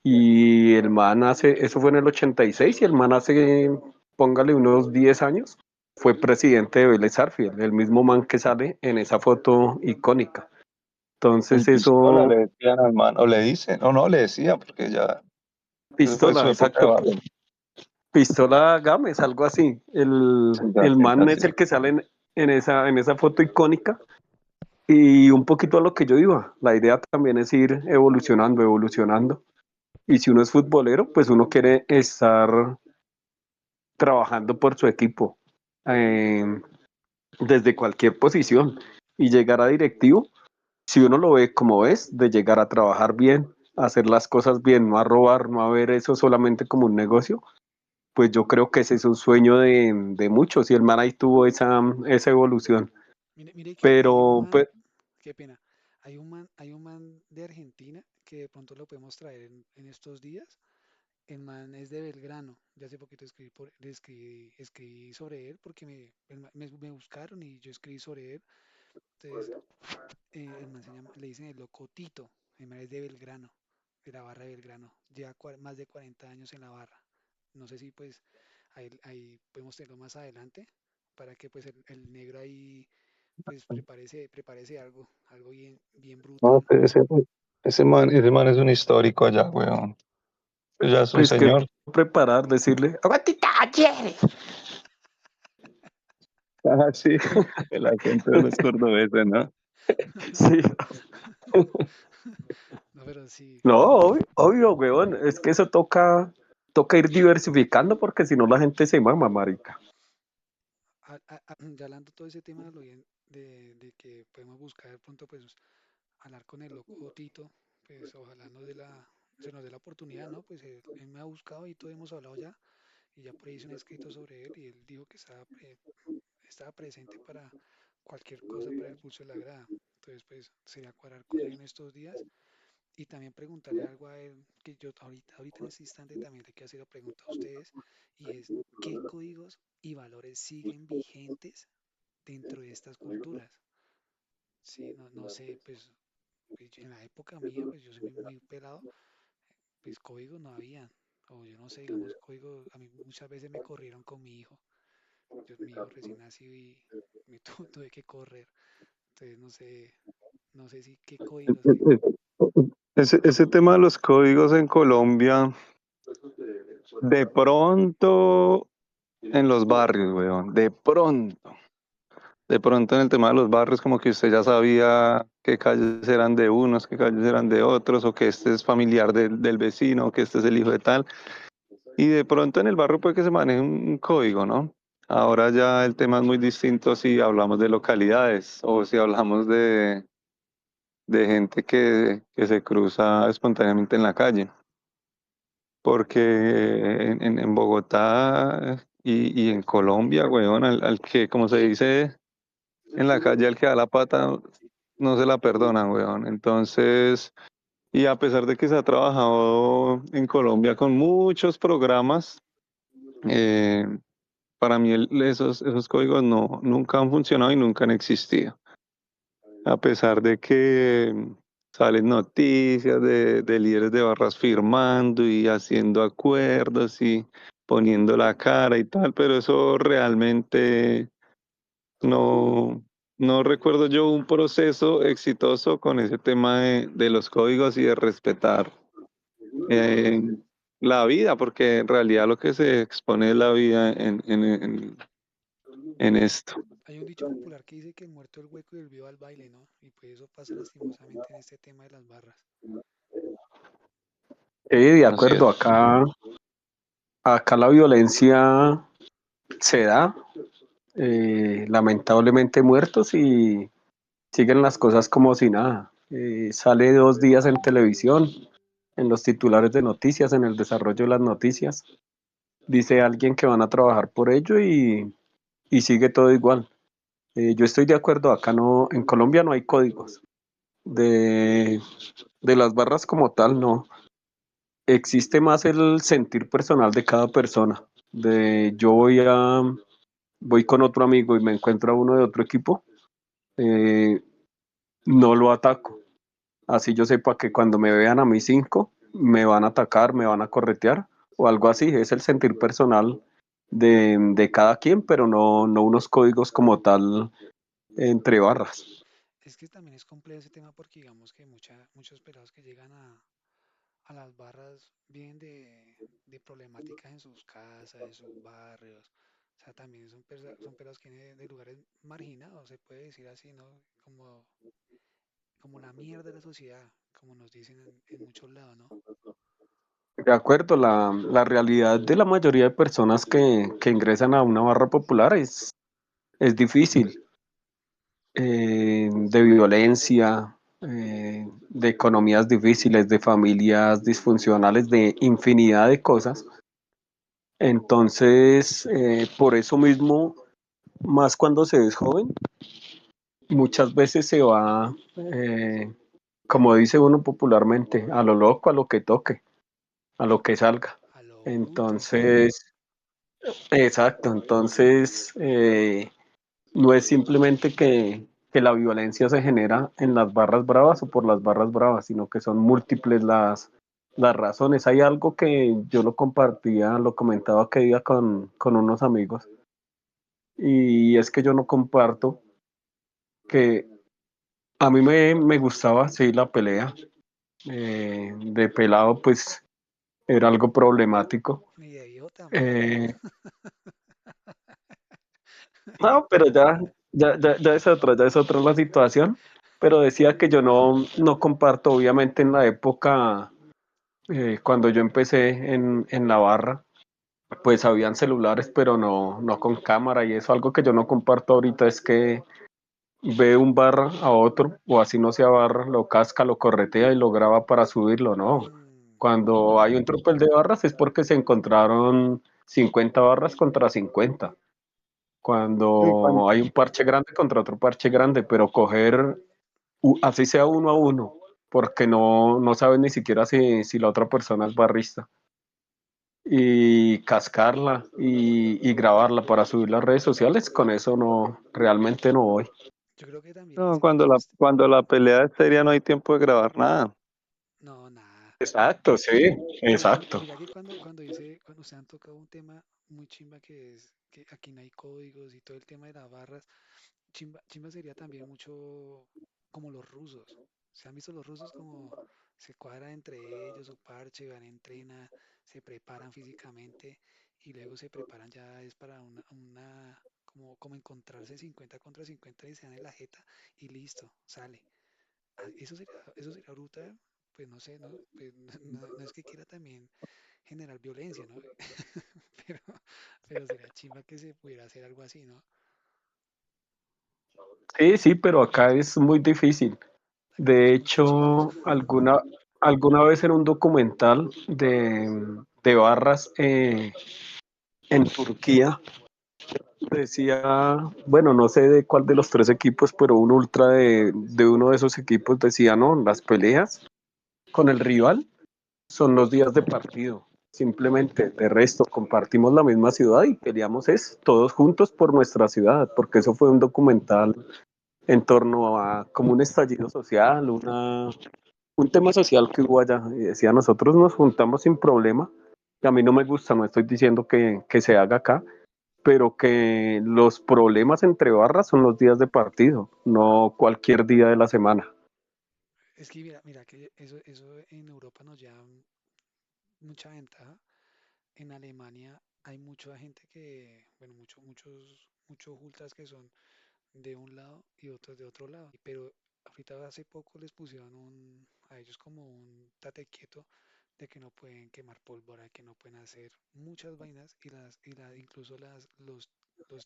Y el man hace, eso fue en el 86, y el man hace, póngale unos 10 años, fue presidente de Vélez Sarsfield, el mismo man que sale en esa foto icónica. El Entonces pistola eso, le decían al man, o le dicen, o no le decían, porque ya eso fue su pistola, época de exacto, barrio. pistola Gámez, algo así. Sí, ya, El sí, ya, man sí. es el que sale en esa foto icónica. Y un poquito a lo que yo iba, la idea también es ir evolucionando, evolucionando. Y si uno es futbolero, pues uno quiere estar trabajando por su equipo, eh, desde cualquier posición, y llegar a directivo, si uno lo ve como es, de llegar a trabajar bien, a hacer las cosas bien, no a robar, no a ver eso solamente como un negocio, pues yo creo que ese es un sueño de muchos, y el man ahí tuvo esa evolución. Mire que hay un Pero man, pues, qué pena, hay un man de Argentina que de pronto lo podemos traer en estos días. El man es de Belgrano. Ya hace poquito escribí sobre él porque me buscaron y yo escribí sobre él. Entonces, el man le dicen el loco Tito. El man es de Belgrano, de la barra de Belgrano. Lleva más de 40 años en la barra. No sé si pues ahí podemos tenerlo más adelante para que pues el negro ahí pues prepárese algo bien No, brutal. ese man es un histórico allá, weón. Ya es un pues que señor. preparar, decirle, ¡aguante talleres! Ah, sí, el acento de los cordobeses, ¿no? Sí, No, pero sí, no, obvio, obvio, weón, es que eso toca ir diversificando porque si no la gente se mama, marica. ya hablando todo ese tema de, de que podemos buscar de pronto pues hablar con el loco Tito, pues ojalá se nos dé la oportunidad, ¿no? Pues él me ha buscado y todo hemos hablado ya y ya por ahí hice un escrito sobre él y él dijo que estaba presente para cualquier cosa para el pulso de la grada. Entonces pues sería cuadrar con él en estos días y también preguntarle algo a él que yo ahorita en este instante también le quiero hacer la pregunta a ustedes y es, ¿qué códigos y valores siguen vigentes dentro de estas culturas? Sí, no sé, pues, en la época mía, pues yo soy muy pelado, pues códigos no habían, o yo no sé, digamos, códigos, a mí muchas veces me corrieron con mi hijo, mi hijo recién nacido y tuve que correr, entonces no sé si qué códigos que, Ese tema de los códigos en Colombia, de pronto en los barrios, weón, de pronto en el tema de los barrios, como que usted ya sabía qué calles eran de unos, qué calles eran de otros, o que este es familiar del vecino, o que este es el hijo de tal. Y de pronto en el barrio puede que se maneje un código, ¿no? Ahora ya el tema es muy distinto si hablamos de localidades o si hablamos de gente que se cruza espontáneamente en la calle. Porque en Bogotá y en Colombia, weón, al que, como se dice en la calle, al que da la pata, no se la perdonan, weón. Entonces, y a pesar de que se ha trabajado en Colombia con muchos programas, eh, para mí esos códigos nunca han funcionado y nunca han existido. A pesar de que salen noticias de líderes de barras firmando y haciendo acuerdos y poniendo la cara y tal, pero eso realmente no, no recuerdo yo un proceso exitoso con ese tema de los códigos y de respetar eh, la vida, porque en realidad lo que se expone es la vida en esto. hay un dicho popular que dice que el muerto el hueco y el vivo al baile, ¿no? Y pues eso pasa lastimosamente en este tema de las barras. De Así es. acuerdo, acá la violencia se da, lamentablemente muertos, y siguen las cosas como si nada. Sale 2 días en televisión, en los titulares de noticias, en el desarrollo de las noticias. Dice alguien que van a trabajar por ello, y sigue todo igual. Yo estoy de acuerdo, acá no, en Colombia no hay códigos. De, de las barras como tal, no. Existe más el sentir personal de cada persona. De yo voy con otro amigo y me encuentro a uno de otro equipo, no lo ataco. Así yo sepa que cuando me vean a mí cinco, me van a atacar, me van a corretear o algo así. Es el sentir personal de cada quien, pero no unos códigos como tal entre barras. Es que también es complejo ese tema porque digamos que muchos pelados que llegan a las barras vienen de problemáticas en sus casas, en sus barrios. O sea, también son pelados que vienen de lugares marginados, se puede decir así, ¿no? Como la mierda de la sociedad, como nos dicen en muchos lados, ¿no? De acuerdo, la realidad de la mayoría de personas que ingresan a una barra popular es difícil, de violencia, de economías difíciles, de familias disfuncionales, de infinidad de cosas. Entonces, por eso mismo, más cuando se es joven, muchas veces se va, como dice uno popularmente, a lo loco, a lo que toque, a lo que salga. A lo bruto. Entonces, exacto, entonces no es simplemente que la violencia se genera en las barras bravas o por las barras bravas, sino que son múltiples las razones. Hay algo que yo lo compartía, lo comentaba aquel día con unos amigos, y es que yo no comparto que a mí me gustaba, sí, la pelea. De pelado, pues era algo problemático. Y de viejo también. Eh, no, pero ya es otra la situación. Pero decía que yo no comparto, obviamente en la época, cuando yo empecé en la barra, pues habían celulares, pero no con cámara y eso. Algo que yo no comparto ahorita es que ve un barra a otro, o así no sea barra, lo casca, lo corretea y lo graba para subirlo, ¿no? Mm, Cuando hay un tropel de barras es porque se encontraron 50 barras contra 50. Sí, cuando, Cuando hay un parche grande contra otro parche grande, pero coger, así sea uno a uno, porque no sabes ni siquiera si la otra persona es barrista, y cascarla y grabarla para subir las redes sociales, con eso realmente no voy. yo creo que también no, cuando la pelea es seria no hay tiempo de grabar nada. no, nada. Exacto, sí, exacto. Mira que cuando se han tocado un tema muy chimba que es que aquí no hay códigos y todo el tema de las barras, chimba sería también mucho como los rusos. ¿Se han visto los rusos como se cuadran entre ellos, su parche, van a entrenar, se preparan físicamente y luego se preparan ya es para como encontrarse 50 contra 50 y se dan en la jeta y listo, sale. Eso sería brutal, pues no sé, ¿no? Pues no es que quiera también generar violencia, ¿no? Pero, pero sería chimba que se pudiera hacer algo así, ¿no? Sí, sí, pero acá es muy difícil. Acá De es muy chimba. hecho, alguna vez en un documental de barras en Turquía decía, bueno, no sé de cuál de los tres equipos, pero un ultra de uno de esos equipos decía, no, las peleas con el rival son los días de partido. Simplemente, de resto, compartimos la misma ciudad y peleamos todos juntos por nuestra ciudad, porque eso fue un documental en torno a como un estallido social, un tema social que hubo allá. Y decía, nosotros nos juntamos sin problema, que a mí no me gusta, no estoy diciendo que se haga acá, pero que los problemas entre barras son los días de partido, no cualquier día de la semana. Es que mira que eso en Europa nos lleva mucha ventaja. En Alemania hay mucha gente que, bueno, muchos ultras que son de un lado y otros de otro lado. Pero ahorita hace poco les pusieron a ellos como un tate quieto de que no pueden quemar pólvora, que no pueden hacer muchas vainas incluso los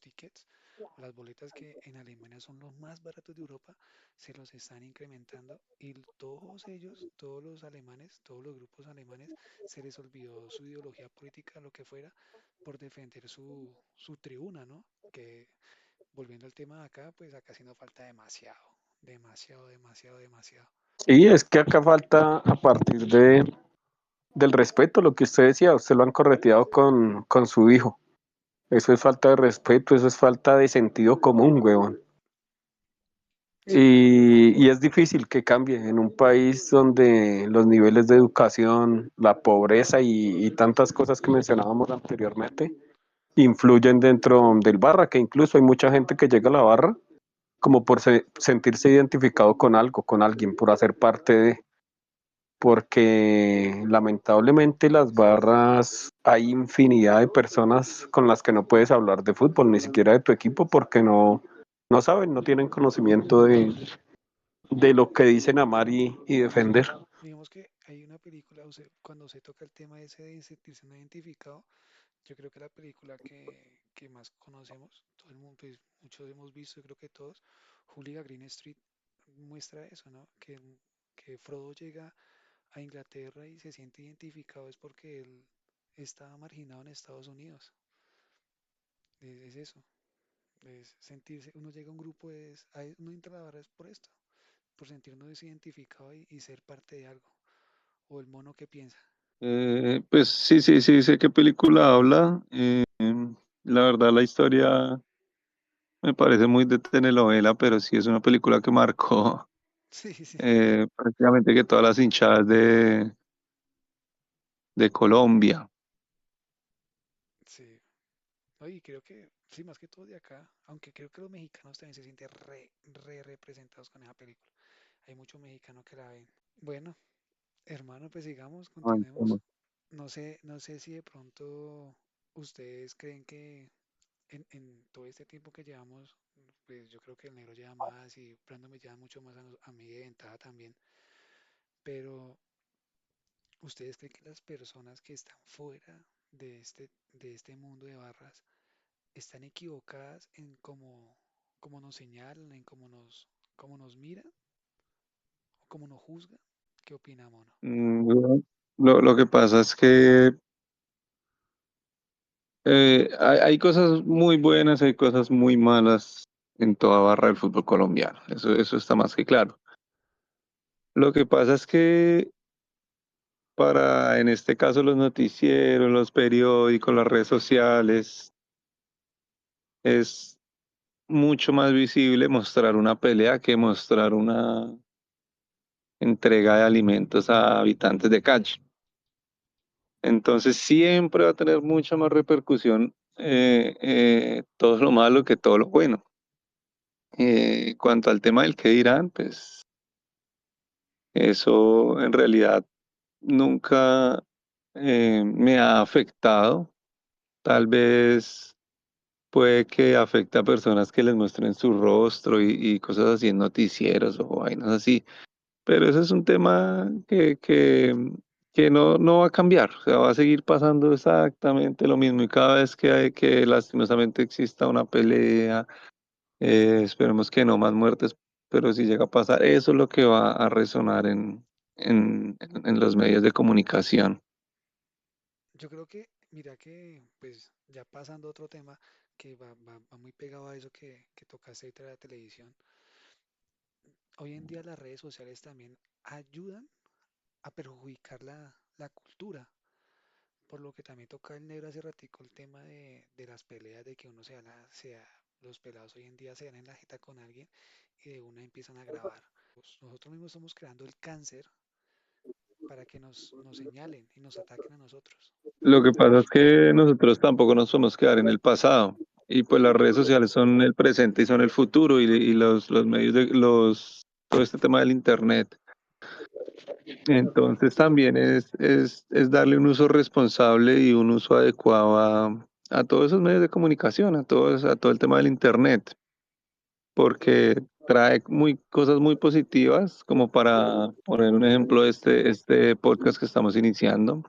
tickets o las boletas que en Alemania son los más baratos de Europa, se los están incrementando y todos ellos, todos los alemanes, todos los grupos alemanes, se les olvidó su ideología política, lo que fuera, por defender su tribuna, ¿no? Que volviendo al tema de acá, pues acá sí nos falta demasiado, demasiado, demasiado, demasiado. Sí, es que acá falta a partir del respeto, lo que usted decía, usted lo han correteado con su hijo. Eso es falta de respeto, eso es falta de sentido común, huevón. Y es difícil que cambie en un país donde los niveles de educación, la pobreza y tantas cosas que mencionábamos anteriormente influyen dentro del barra, que incluso hay mucha gente que llega a la barra como por sentirse identificado con algo, con alguien, por hacer parte de, porque lamentablemente las barras hay infinidad de personas con las que no puedes hablar de fútbol, ni siquiera de tu equipo, porque no saben, no tienen conocimiento de lo que dicen amar y defender. Digamos que hay una película, cuando se toca el tema ese de sentirse no identificado, yo creo que la película que más conocemos, todo el mundo, pues muchos hemos visto, yo creo que todos, Julia Green Street muestra eso, ¿no? Que Frodo llega a Inglaterra y se siente identificado es porque él estaba marginado en Estados Unidos. Es eso, es sentirse, uno llega a un grupo, uno entra a la barra es por esto, por sentirnos identificado y ser parte de algo, o el mono que piensa. Pues sí, sí, sí, sé qué película habla. La verdad, la historia me parece muy de telenovela, pero sí es una película que marcó Sí, sí, prácticamente que todas las hinchadas de Colombia. sí. No, y creo que, sí, más que todo de acá, aunque creo que los mexicanos también se sienten re representados con esa película. Hay muchos mexicanos que la ven. Bueno, hermano, pues sigamos, Ay, continuemos. No sé si de pronto ustedes creen que en todo este tiempo que llevamos, pues yo creo que el negro lleva más y Brandon me lleva mucho más a mí de ventaja también, pero ¿ustedes creen que las personas que están fuera de este mundo de barras están equivocadas en cómo nos señalan, en cómo nos miran o cómo nos juzgan? ¿Qué opinamos, no? Bueno, lo que pasa es que hay cosas muy buenas, hay cosas muy malas en toda barra del fútbol colombiano. Eso está más que claro. Lo que pasa es que en este caso, los noticieros, los periódicos, las redes sociales, es mucho más visible mostrar una pelea que mostrar una entrega de alimentos a habitantes de calle. Entonces siempre va a tener mucha más repercusión todo lo malo que todo lo bueno. Cuanto al tema del qué dirán, pues eso en realidad nunca me ha afectado. Tal vez puede que afecte a personas que les muestren su rostro y cosas así en noticieros o vainas así. Pero ese es un tema que no va a cambiar. O sea, va a seguir pasando exactamente lo mismo. Y cada vez que hay que lastimosamente exista una pelea, esperemos que no más muertes, pero si llega a pasar, eso es lo que va a resonar en los medios de comunicación. Yo creo que, mira que, pues ya pasando a otro tema que va muy pegado a eso que tocaste ahorita de la televisión, hoy en día las redes sociales también ayudan a perjudicar la cultura, por lo que también toca el negro hace ratico el tema de las peleas, de que uno los pelados hoy en día se dan en la jeta con alguien y de una empiezan a grabar. Nosotros mismos estamos creando el cáncer para que nos señalen y nos ataquen a nosotros. Lo que pasa es que nosotros tampoco nos podemos quedar en el pasado. Y pues las redes sociales son el presente y son el futuro y los medios todo este tema del internet. Entonces también es darle un uso responsable y un uso adecuado a todos esos medios de comunicación, a todo el tema del internet, porque trae cosas muy positivas, como para poner un ejemplo de este podcast que estamos iniciando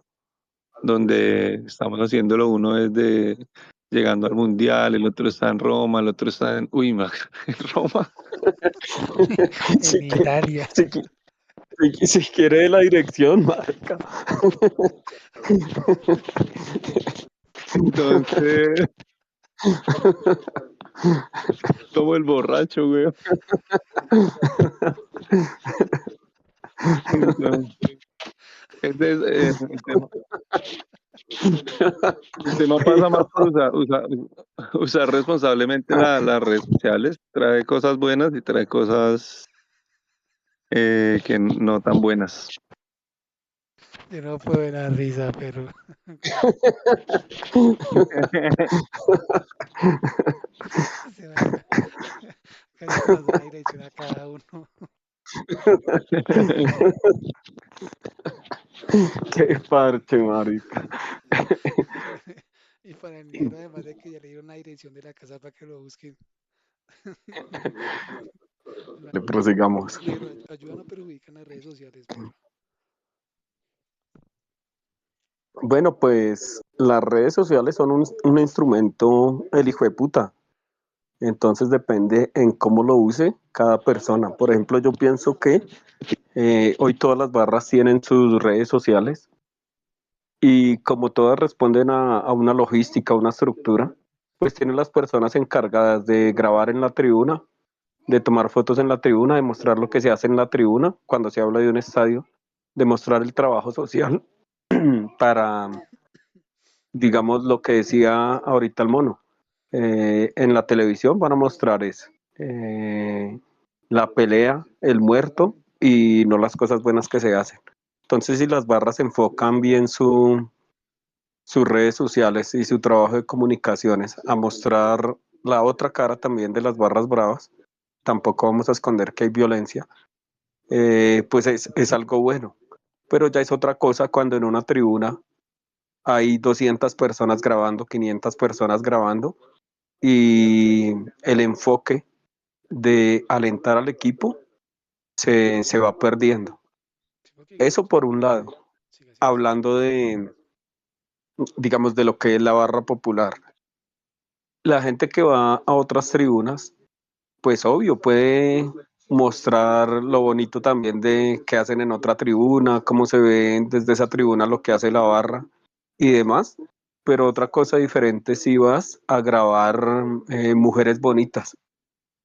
donde estamos haciéndolo uno desde llegando al Mundial, el otro está en Roma, el otro está en Roma. En Si, que- Italia. si, que- si quiere la dirección, marca. Entonces, como el borracho, güey. Entonces, ese es el tema. El tema pasa más por usar responsablemente las redes sociales. Trae cosas buenas y trae cosas que no tan buenas. Yo no puedo ver la risa, pero se va casi que nos da la dirección a cada uno. Qué parche, marica. Y para el negro, además de que ya le dieron la dirección de la casa para que lo busquen. Le prosigamos. Negro, ayudan o perjudican las redes sociales, perro. Bueno, pues las redes sociales son un instrumento, el hijo de puta. Entonces depende en cómo lo use cada persona. Por ejemplo, yo pienso que hoy todas las barras tienen sus redes sociales y como todas responden a una logística, a una estructura, pues tienen las personas encargadas de grabar en la tribuna, de tomar fotos en la tribuna, de mostrar lo que se hace en la tribuna cuando se habla de un estadio, de mostrar el trabajo social para, digamos, lo que decía ahorita el mono. En la televisión van a mostrar eso, la pelea, el muerto y no las cosas buenas que se hacen. Entonces, si las barras enfocan bien sus redes sociales y su trabajo de comunicaciones a mostrar la otra cara también de las barras bravas, tampoco vamos a esconder que hay violencia, pues es algo bueno. Pero ya es otra cosa cuando en una tribuna hay 200 personas grabando, 500 personas grabando y el enfoque de alentar al equipo se va perdiendo. Sí, porque Eso digamos, por un lado, siga, siga, siga. hablando digamos, de lo que es la barra popular. La gente que va a otras tribunas, pues obvio, puede mostrar lo bonito también de qué hacen en otra tribuna, cómo se ve desde esa tribuna lo que hace la barra y demás. Pero otra cosa diferente si vas a grabar mujeres bonitas,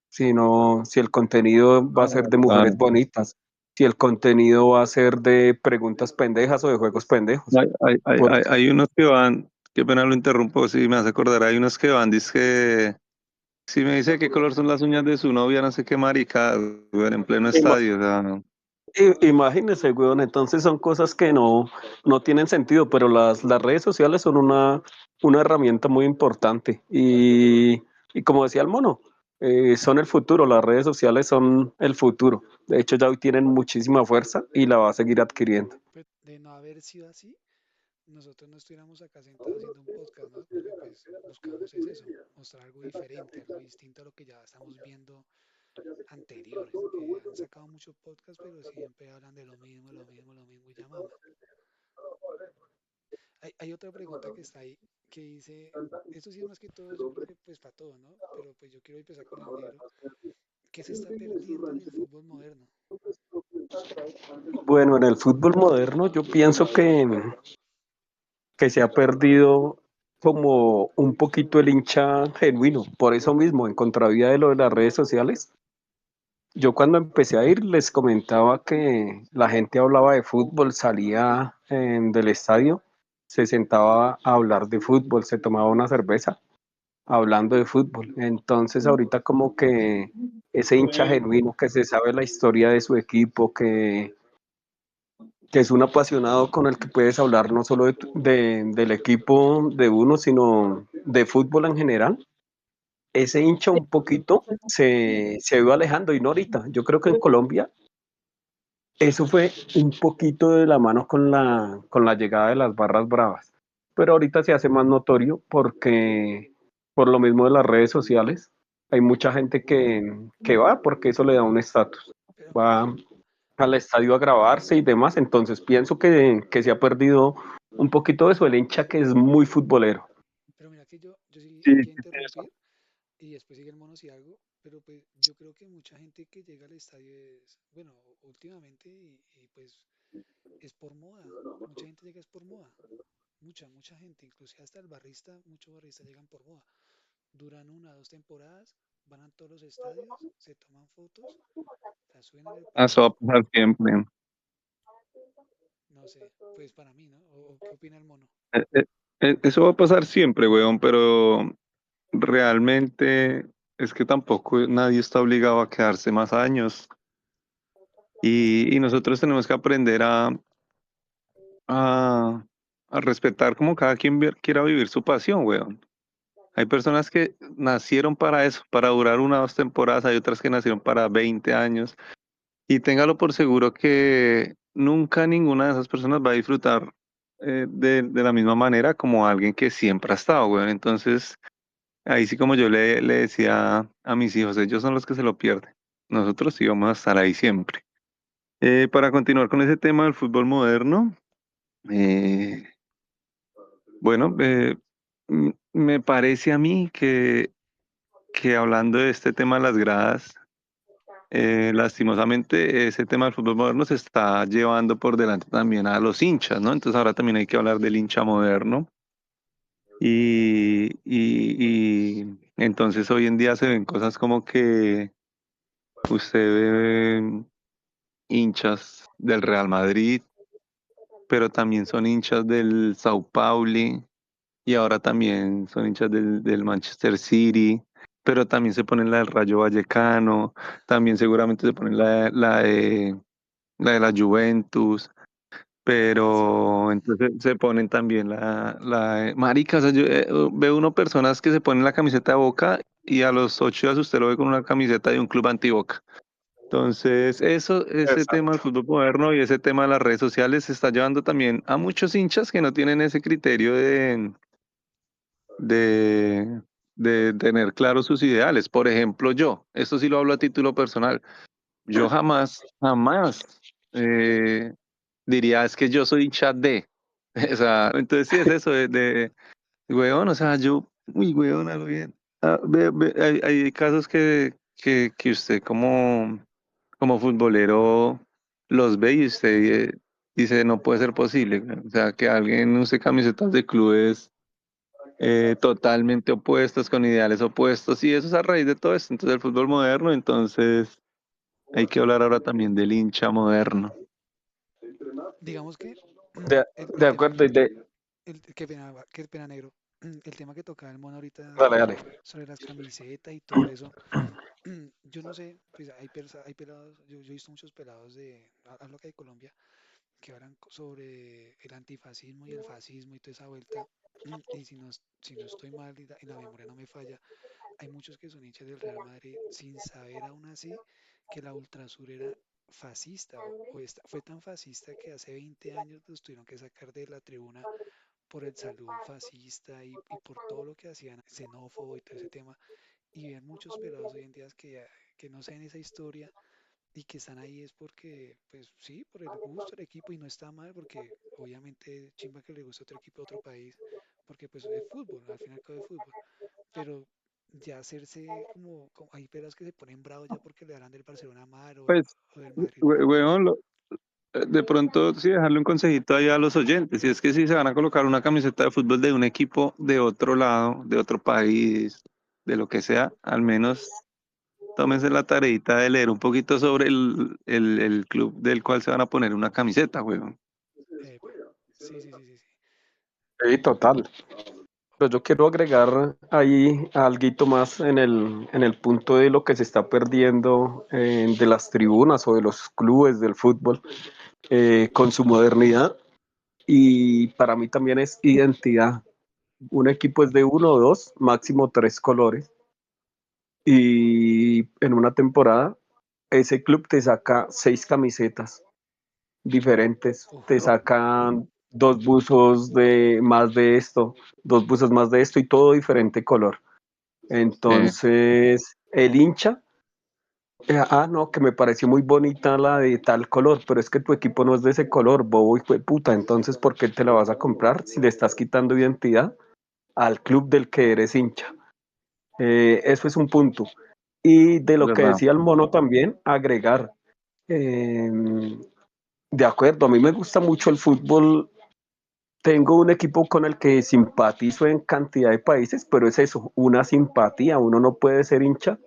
si el contenido va a ser de mujeres Claro. bonitas, si el contenido va a ser de preguntas pendejas o de juegos pendejos. Porque Hay unos que van, qué pena lo interrumpo, si me hace acordar, hay unos que van, dice si me dice qué color son las uñas de su novia, no sé qué marica, güey, en pleno estadio, o sea, no. imagínese, weón, entonces son cosas que no tienen sentido, pero las redes sociales son una herramienta muy importante. Y como decía el mono, son el futuro, las redes sociales son el futuro. De hecho, ya hoy tienen muchísima fuerza y la va a seguir adquiriendo. Pues, de no haber sido así, nosotros no estuviéramos acá sentados haciendo un podcast, ¿no? Porque pues buscamos es eso, mostrar algo diferente, algo distinto a lo que ya estamos viendo anteriores, que han sacado muchos podcasts, pero siempre hablan de lo mismo, lo mismo, lo mismo y ya mama. Hay otra pregunta que está ahí que dice, esto sí es más que todo, yo creo que pues para todo, ¿no? Pero pues yo quiero empezar con el negro. ¿Qué se está perdiendo en el fútbol moderno? Bueno, en el fútbol moderno yo pienso que se ha perdido como un poquito el hincha genuino. Por eso mismo, en contravía de lo de las redes sociales, yo cuando empecé a ir les comentaba que la gente hablaba de fútbol, salía del estadio, se sentaba a hablar de fútbol, se tomaba una cerveza hablando de fútbol. Entonces ahorita como que ese hincha genuino que se sabe la historia de su equipo, que es un apasionado con el que puedes hablar no solo del equipo de uno, sino de fútbol en general, ese hincha un poquito se ha ido alejando y no ahorita. Yo creo que en Colombia eso fue un poquito de la mano con la llegada de las barras bravas, pero ahorita se hace más notorio porque por lo mismo de las redes sociales hay mucha gente que va porque eso le da un estatus. Pero mira Va que, al estadio a grabarse y demás, entonces pienso que se ha perdido un poquito de eso, el hincha que es muy futbolero. pero mira que yo sí Sí, le quiero sí, interrumpir y después sigue el mono si algo, pero pues yo creo que mucha gente que llega al estadio es, bueno, últimamente y pues es por moda. Mucha gente llega es por moda. Mucha gente, inclusive hasta el barrista, muchos barristas llegan por moda. Duran una, dos temporadas, van a todos los estadios, se toman fotos, las suben en el eso va a perfil. pasar siempre. No sé, pues para mí, ¿no? ¿O qué opina el mono? Eso va a pasar siempre, weón, pero realmente es que tampoco nadie está obligado a quedarse más años. Y nosotros tenemos que aprender a, a respetar como cada quien quiera vivir su pasión, weón. Hay personas que nacieron para eso, para durar 1 o 2 temporadas, hay otras que nacieron para 20 años. Y téngalo por seguro que nunca ninguna de esas personas va a disfrutar de la misma manera como alguien que siempre ha estado, weón. Entonces, ahí sí como yo le decía a mis hijos, ellos son los que se lo pierden. Nosotros sí vamos a estar ahí siempre. Para continuar con ese tema del fútbol moderno, eh, bueno, me parece a mí que hablando de este tema de las gradas, lastimosamente ese tema del fútbol moderno se está llevando por delante también a los hinchas, ¿no? Entonces ahora también hay que hablar del hincha moderno y entonces hoy en día se ven cosas como que usted ve hinchas del Real Madrid, pero también son hinchas del Sao Pauli y ahora también son hinchas del Manchester City, pero también se ponen la del Rayo Vallecano, también seguramente se ponen la de la Juventus, Sí. pero entonces se ponen también maricas, yo veo uno personas que se ponen la camiseta de Boca y a los 8 días usted lo ve con una camiseta de un club anti-Boca. Entonces, ese tema del Exacto. fútbol moderno y ese tema de las redes sociales se está llevando también a muchos hinchas que no tienen ese criterio de, de tener claros sus ideales. Por ejemplo, yo, esto sí lo hablo a título personal, yo jamás, jamás eh, diría es que yo soy hincha de. O sea, entonces sí es eso weón, o sea, yo, uy, weón, algo bien. Hay casos que usted como futbolero los ve y usted dice, no puede ser posible, weón. O sea, que alguien use camisetas de clubes totalmente opuestos, con ideales opuestos, y eso es a raíz de todo esto. Entonces, el fútbol moderno, entonces hay que hablar ahora también del hincha moderno. Digamos que De, el de tema acuerdo, qué pena negro, el tema que tocaba el mono ahorita dale, dale. sobre las camisetas y todo eso, yo no sé, pues hay pelados, yo he visto muchos pelados hablo acá de Colombia, que hablan sobre el antifascismo y el fascismo y toda esa vuelta, y si no estoy mal y la memoria no me falla, hay muchos que son hinchas del Real Madrid sin saber aún así que la Ultrasur era fascista fue tan fascista que hace 20 años los tuvieron que sacar de la tribuna por el saludo fascista y por todo lo que hacían xenófobo y todo ese tema. Y ver muchos pelados hoy en día que no saben esa historia y que están ahí es porque, pues sí, por el gusto del equipo y no está mal porque obviamente chimba que le guste otro equipo, otro país, porque pues es fútbol, al final es fútbol, pero ya hacerse hay pelados que se ponen bravos ya porque le harán del Barcelona mal Pues, o del Madrid mal. weón, de pronto sí dejarle un consejito ahí a los oyentes, y es que si se van a colocar una camiseta de fútbol de un equipo de otro lado, de otro país, de lo que sea, al menos tómense la tareita de leer un poquito sobre el club del cual se van a poner una camiseta, weón. Epa. Sí, sí, sí, sí, sí. Sí, total. Pero yo quiero agregar ahí algo más en el punto de lo que se está perdiendo de las tribunas o de los clubes del fútbol con su modernidad. Y para mí también es identidad. Un equipo es de uno o dos, máximo tres colores. Y en una temporada, ese club te saca seis camisetas diferentes. Uf, Te sacan dos buzos de más de esto, dos buzos más de esto y todo diferente color. Sí, Entonces, el hincha, no, que me pareció muy bonita la de tal color, pero es que tu equipo no es de ese color, bobo y puta. Entonces, ¿por qué te la vas a comprar si le estás quitando identidad al club del que eres hincha? Eso es un punto. Y de es lo que verdad. decía el mono también, agregar. eh, de acuerdo, a mí me gusta mucho el fútbol. Tengo un equipo con el que simpatizo en cantidad de países, pero es eso, una simpatía. Uno no puede ser hincha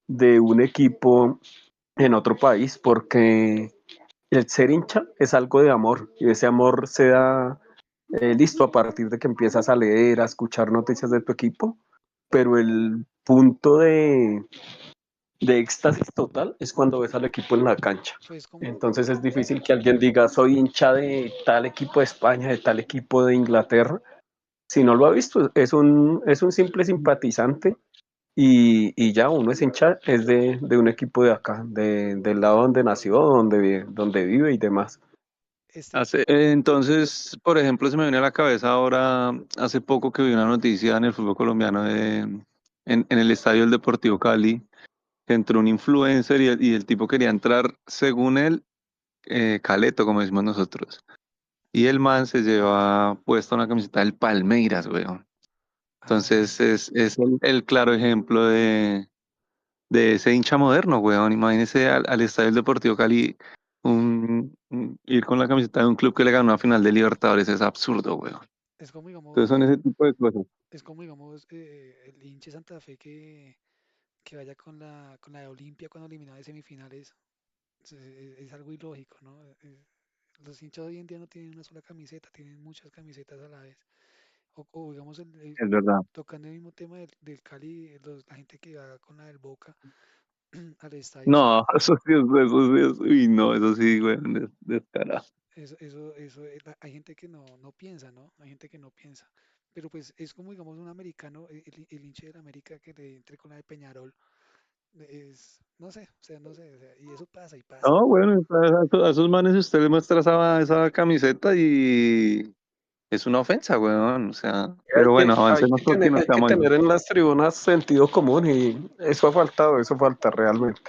de un equipo en otro país porque el ser hincha es algo de amor y ese amor se da listo, a partir de que empiezas a leer, a escuchar noticias de tu equipo, pero el punto de éxtasis total es cuando ves al equipo en la cancha. Pues como, Entonces es difícil que alguien diga, soy hincha de tal equipo de España, de tal equipo de Inglaterra. Si no lo ha visto, es un simple simpatizante y ya uno es hincha, es de un equipo de acá, del lado donde nació, donde vive y demás. este, Entonces, por ejemplo, se me viene a la cabeza ahora, hace poco que vi una noticia en el fútbol colombiano en el estadio del Deportivo Cali, que entró un influencer y el tipo quería entrar, según él, caleto, como decimos nosotros. Y el man se lleva puesta una camiseta del Palmeiras, weón. Entonces ay, es el claro ejemplo de ese hincha moderno, weón. Imagínese al Estadio del Deportivo Cali ir con la camiseta de un club que le ganó una final de Libertadores, es absurdo, weón. es como Entonces digamos, son ese tipo de cosas. es como digamos el hincha de Santa Fe que vaya con la de Olimpia cuando eliminaba de semifinales. Es algo ilógico, ¿no? Los hinchas hoy en día no tienen una sola camiseta, tienen muchas camisetas a la vez. O digamos, Es verdad. tocando el mismo tema del Cali, la gente que va con la del Boca al estadio, No, eso sí es, uy, no, eso sí, weón, es descarado. hay gente que no piensa, ¿no? Hay gente que no piensa. Pero pues es como, digamos, un americano, el hincha del América que le entre con la de Peñarol, no sé, o sea, no sé, o sea, y eso pasa y pasa. No, bueno, a esos manes usted les muestra esa camiseta y es una ofensa, weón. O sea, pero bueno, avancemos porque nos Hay que quedamos ahí. tener en las tribunas sentido común y eso ha faltado, eso falta realmente.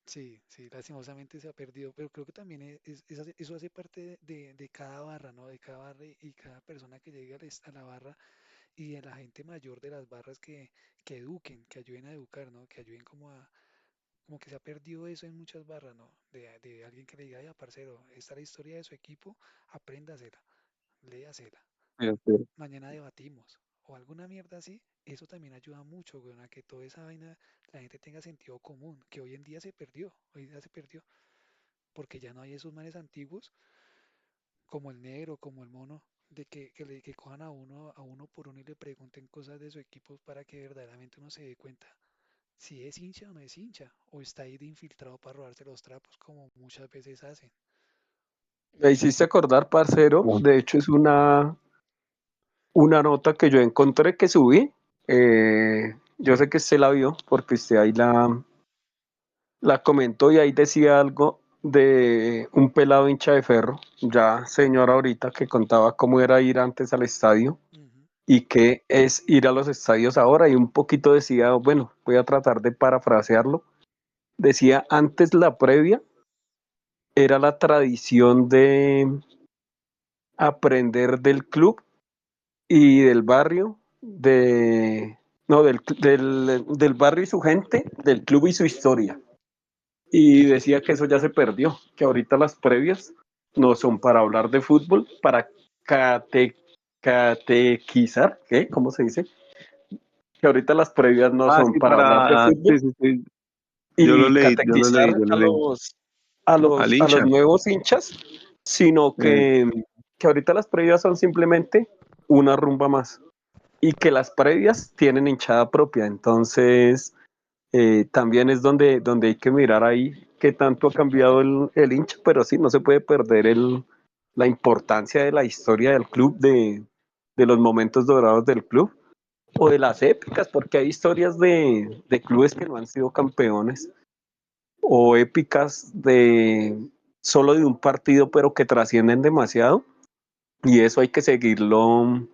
Sí, sí, lastimosamente se ha perdido, pero creo que también eso hace parte de cada barra, ¿no? De cada barra y cada persona que llegue a la barra y de la gente mayor de las barras que eduquen, que ayuden a educar, ¿no? Que ayuden como que se ha perdido eso en muchas barras, ¿no? De alguien que le diga, ya, parcero, esta es la historia de su equipo, apréndasela, léasela, Este, mañana debatimos, o alguna mierda así, eso también ayuda mucho, güey, a que toda esa vaina la gente tenga sentido común, que hoy en día se perdió, hoy en día se perdió, porque ya no hay esos manes antiguos como el negro, como el mono, de que cojan a uno por uno y le pregunten cosas de su equipo para que verdaderamente uno se dé cuenta si es hincha o no es hincha, o está ahí de infiltrado para robarse los trapos, como muchas veces hacen. Me hiciste acordar, parcero, de hecho es una nota que yo encontré que subí. Yo sé que usted la vio porque usted ahí la comentó y ahí decía algo de un pelado hincha de Ferro, ya señor ahorita, que contaba cómo era ir antes al estadio Ujú, y qué es ir a los estadios ahora y un poquito decía, bueno, voy a tratar de parafrasearlo, decía antes la previa era la tradición de aprender del club y del barrio, no, del barrio y su gente, del club y su historia. Y decía que eso ya se perdió, que ahorita las previas no son para hablar de fútbol, para cate, catequizar, ¿qué? ¿Cómo se dice? Que ahorita las previas no ah, son sí, para hablar de sí, fútbol sí, sí. y Yo catequizar lo leí. Al a los hincha. nuevos hinchas, sino Eh, que ahorita las previas son simplemente una rumba más y que las previas tienen hinchada propia. Entonces, también es donde hay que mirar ahí qué tanto ha cambiado el hincha, pero sí, no se puede perder la importancia de la historia del club, de los momentos dorados del club o de las épicas, porque hay historias de clubes que no han sido campeones o épicas de solo de un partido, pero que trascienden demasiado. Y eso hay que seguirlo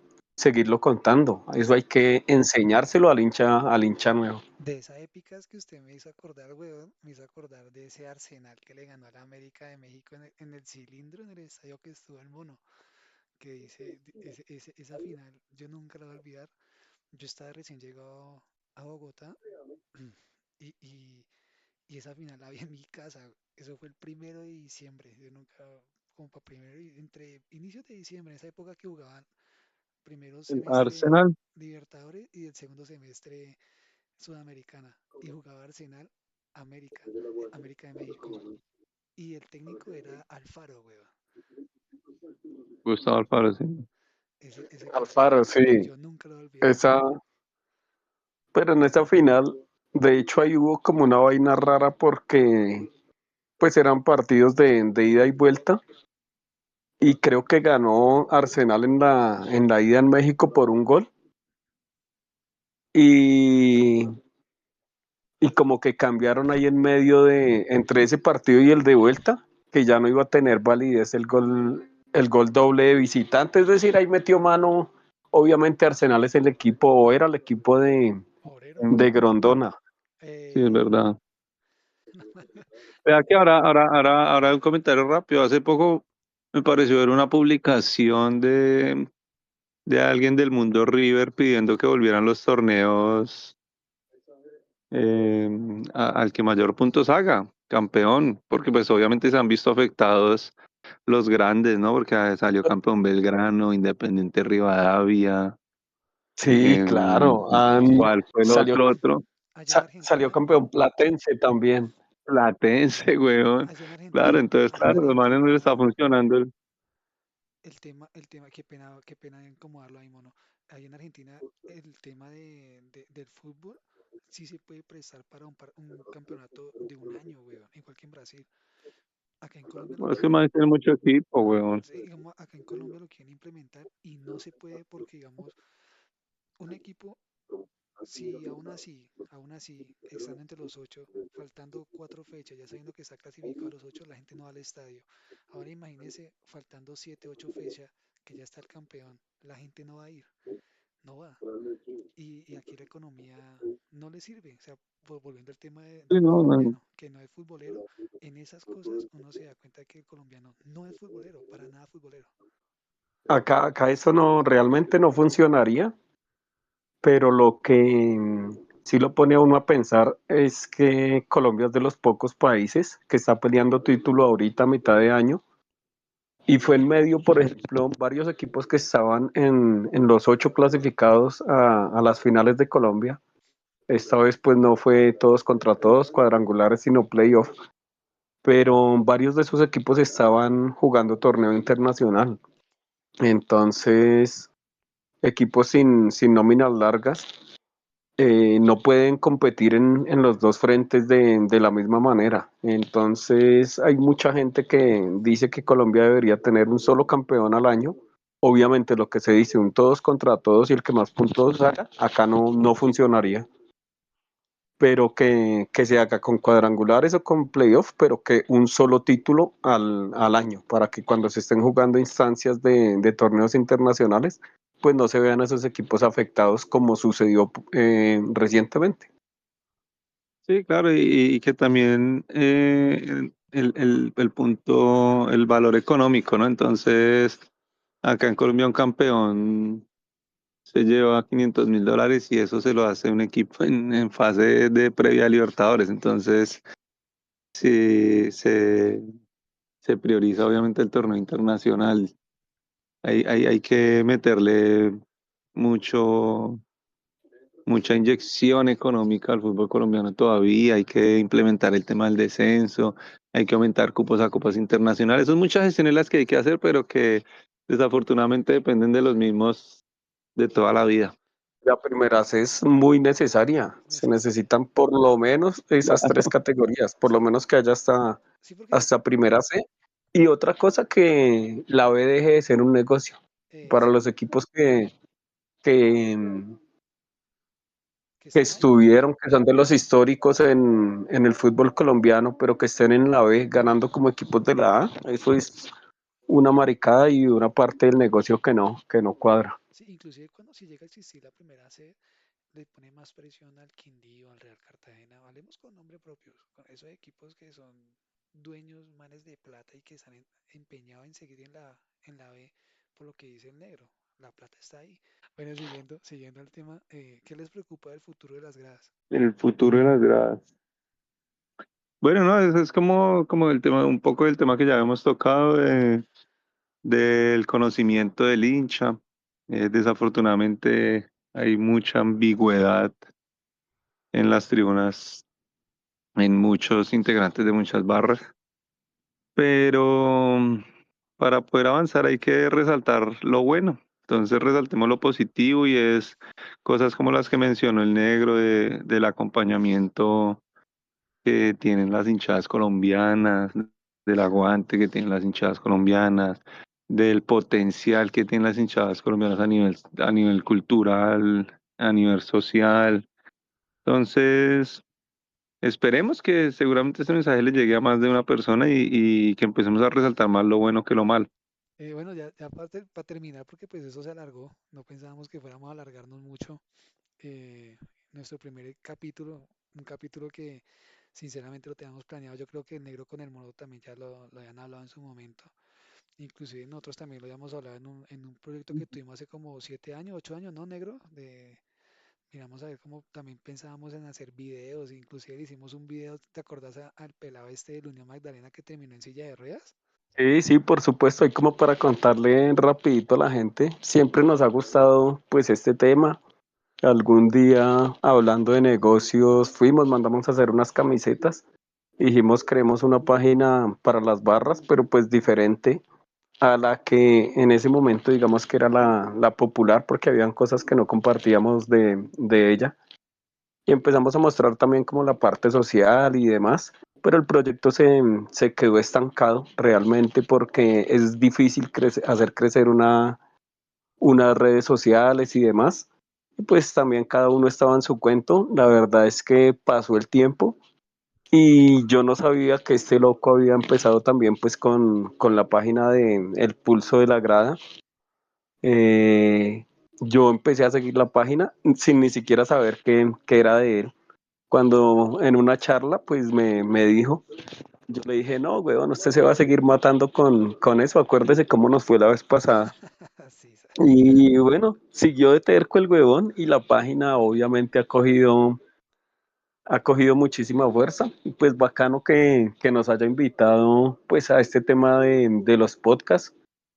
contando. Eso hay sí, que enseñárselo al hincha nuevo. de esas épicas que usted me hizo acordar, weón, me hizo acordar de ese Arsenal que le ganó a la América de México en el cilindro, en el estadio que estuvo el mono, que dice, esa final, yo nunca la voy a olvidar. Yo estaba recién llegado a Bogotá y, y, y esa final la vi en mi casa. Eso fue el 1 de diciembre. Yo nunca, como para primero, entre inicios de diciembre, en esa época que jugaban primero el semestre Arsenal. Libertadores y el segundo semestre Sudamericana. Y jugaba Arsenal América de México. Y el técnico era Alfaro, weón. Gustavo Alfaro, sí. Ese parcero, Alfaro, sí. yo nunca lo voy a olvidar. Esa, pero en esa final, de hecho, ahí hubo como una vaina rara porque pues eran partidos de ida y vuelta y creo que ganó Arsenal en la ida en México por un gol y, y como que cambiaron ahí en medio de entre ese partido y el de vuelta, que ya no iba a tener validez el gol doble de visitante, es decir, ahí metió mano, obviamente Arsenal es el equipo, o era el equipo Obrero. de Grondona. Sí, es Eh, verdad. Vea que ahora un comentario rápido. Hace poco me pareció ver una publicación de alguien del mundo River pidiendo que volvieran los torneos eh, al que mayor puntos haga, campeón, porque pues obviamente se han visto afectados los grandes, ¿no? Porque salió campeón Belgrano, Independiente Rivadavia, Sí, eh, claro, ¿cuál fue el salió, otro? allá en salió Argentina, campeón Platense también. Platense, weón. allá en Claro, Argentina, entonces, allá en claro, los manes no les está Argentina, funcionando. qué pena incomodarlo ahí, mono. Allá en Argentina, el tema del fútbol sí se puede prestar para un campeonato de un año, weón, igual que en Brasil. Acá en Colombia lo Es que quieren, más tiene mucho equipo, weón. sí, digamos, acá en Colombia lo quieren implementar y no se puede porque, digamos, un equipo, si aún así, estando entre los ocho, faltando 4 fechas, ya sabiendo que está clasificado a los ocho, la gente no va al estadio. Ahora imagínese, faltando 7, 8 fechas, que ya está el campeón, la gente no va a ir, no va. Y aquí la economía no le sirve. O sea, volviendo al tema Sí, del no, no. colombiano, que no es futbolero, en esas cosas uno se da cuenta que el colombiano no es futbolero, para nada futbolero. Acá eso no realmente no funcionaría, pero lo que sí lo pone a uno a pensar es que Colombia es de los pocos países que está peleando título ahorita a mitad de año y fue en medio, por ejemplo, varios equipos que estaban en los ocho clasificados a las finales de Colombia. Esta vez pues no fue todos contra todos, cuadrangulares, sino playoff, pero varios de esos equipos estaban jugando torneo internacional. Entonces, equipos sin nóminas largas no pueden competir en los dos frentes de la misma manera. Entonces, hay mucha gente que dice que Colombia debería tener un solo campeón al año. Obviamente, lo que se dice, un todos contra todos y el que más puntos haga, acá no funcionaría, pero que se haga con cuadrangulares o con playoff, pero que un solo título al año, para que cuando se estén jugando instancias de torneos internacionales, pues no se vean esos equipos afectados como sucedió recientemente. Sí, claro, y que también el punto, el valor económico, ¿no? Entonces, acá en Colombia un campeón se lleva $500.000 y eso se lo hace un equipo en fase de previa a Libertadores. Entonces, sí, se prioriza obviamente el torneo internacional. Hay que meterle mucho, mucha inyección económica al fútbol colombiano todavía, hay que implementar el tema del descenso, hay que aumentar cupos a copas internacionales. Son muchas gestiones las que hay que hacer, pero que desafortunadamente dependen de los mismos de toda la vida. La primera C es muy necesaria, Es se necesaria. necesitan por lo menos esas tres categorías, por lo Sí, menos que haya sí, porque hasta primera C. Y otra cosa, que la B deje de ser un negocio para eso, los equipos que, que que están ahí. estuvieron, que son de los históricos en el fútbol colombiano, pero que estén en la B ganando como equipos de la A. Eso es una maricada y una parte del negocio que no cuadra. Sí, inclusive cuando si llega a existir la primera C, le pone más presión al Quindío, al Real Cartagena. Hablemos con nombre propios, con esos equipos que son dueños, manes de plata y que están empeñados en seguir en la B, por lo que dice el negro. La plata está ahí. Bueno, siguiendo el tema, ¿qué les preocupa del futuro de las gradas? El futuro de las gradas. Bueno, no, eso es como el tema, un poco del tema que ya hemos tocado del conocimiento del hincha. Desafortunadamente hay mucha ambigüedad en las tribunas, en muchos integrantes de muchas barras, pero para poder avanzar hay que resaltar lo bueno. Entonces resaltemos lo positivo y es cosas como las que mencionó el negro del acompañamiento que tienen las hinchadas colombianas, del aguante que tienen las hinchadas colombianas, del potencial que tienen las hinchadas colombianas a nivel cultural, a nivel social. Entonces, esperemos que seguramente este mensaje le llegue a más de una persona y que empecemos a resaltar más lo bueno que lo malo. Bueno, ya para terminar, porque pues eso se alargó, no pensábamos que fuéramos a alargarnos mucho. Nuestro primer capítulo, un capítulo que sinceramente lo teníamos planeado, yo creo que el negro con el mono también ya lo habían hablado en su momento. Inclusive nosotros también lo habíamos hablado en un proyecto que tuvimos hace como 7 años, 8 años, ¿no, negro? Miramos a ver cómo también pensábamos en hacer videos, inclusive le hicimos un video, ¿te acordás al pelado este de la Unión Magdalena que terminó en silla de ruedas? Sí, sí, por supuesto, y como para contarle rapidito a la gente, siempre nos ha gustado pues este tema. Algún día hablando de negocios fuimos, mandamos a hacer unas camisetas, dijimos creemos una página para las barras, pero pues diferente a la que en ese momento digamos que era la popular porque habían cosas que no compartíamos de ella. Y empezamos a mostrar también como la parte social y demás, pero el proyecto se quedó estancado realmente porque es difícil hacer crecer unas redes sociales y demás. Y pues también cada uno estaba en su cuento. La verdad es que pasó el tiempo y yo no sabía que este loco había empezado también pues con la página de El Pulso de la Grada. Yo empecé a seguir la página sin ni siquiera saber que era de él. Cuando en una charla pues me dijo, yo le dije, no, weón, usted se va a seguir matando con eso, acuérdese cómo nos fue la vez pasada. Sí, Y bueno, siguió de terco el huevón y la página obviamente ha cogido muchísima fuerza y pues bacano que nos haya invitado pues a este tema de los podcasts.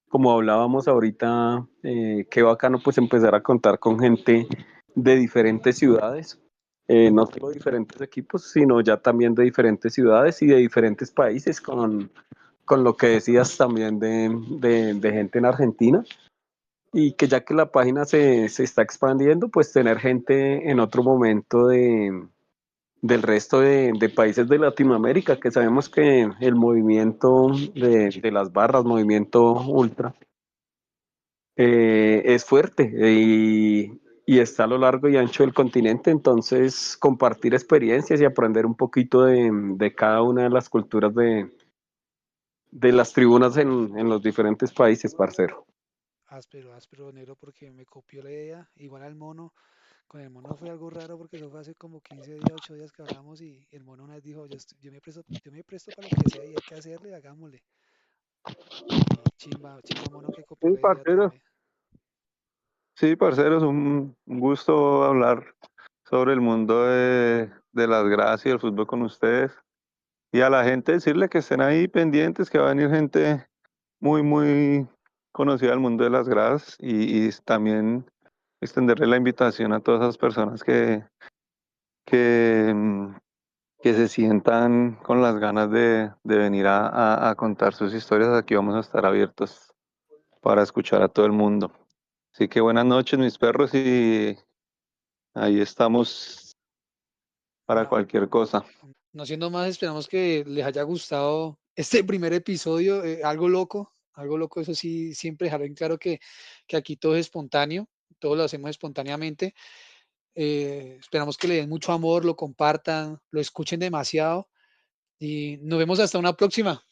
Como hablábamos ahorita, qué bacano pues empezar a contar con gente de diferentes ciudades, no solo diferentes equipos, sino ya también de diferentes ciudades y de diferentes países, con lo que decías también de gente en Argentina. Y que ya que la página se está expandiendo, pues tener gente en otro momento del resto de países de Latinoamérica, que sabemos que el movimiento de las barras, movimiento ultra, es fuerte y está a lo largo y ancho del continente, entonces compartir experiencias y aprender un poquito de cada una de las culturas de las tribunas en los diferentes países, parcero. áspero, áspero, negro, porque me copió la idea, igual al mono. Con el mono fue algo raro porque eso fue hace como 15 días, 8 días que hablamos y el mono nos dijo, yo me presto para lo que sea y hay que hacerle, hagámosle. Y chimba, chimba mono que copió Sí, la idea parcero. también. Sí, parcero, es un gusto hablar sobre el mundo de las gradas y del fútbol con ustedes. Y a la gente decirle que estén ahí pendientes, que va a venir gente muy, muy conocida del mundo de las gradas y también extenderle la invitación a todas esas personas que, mm, que se sientan con las ganas de venir a contar sus historias. Aquí vamos a estar abiertos para escuchar a todo el mundo. Así que buenas noches, mis perros, y ahí estamos para Va. cualquier cosa. No siendo más, esperamos que les haya gustado este primer episodio, algo loco, eso sí, siempre dejar en claro que aquí todo es espontáneo, todo lo hacemos espontáneamente. Esperamos que le den mucho amor, lo compartan, lo escuchen demasiado y nos vemos hasta una próxima.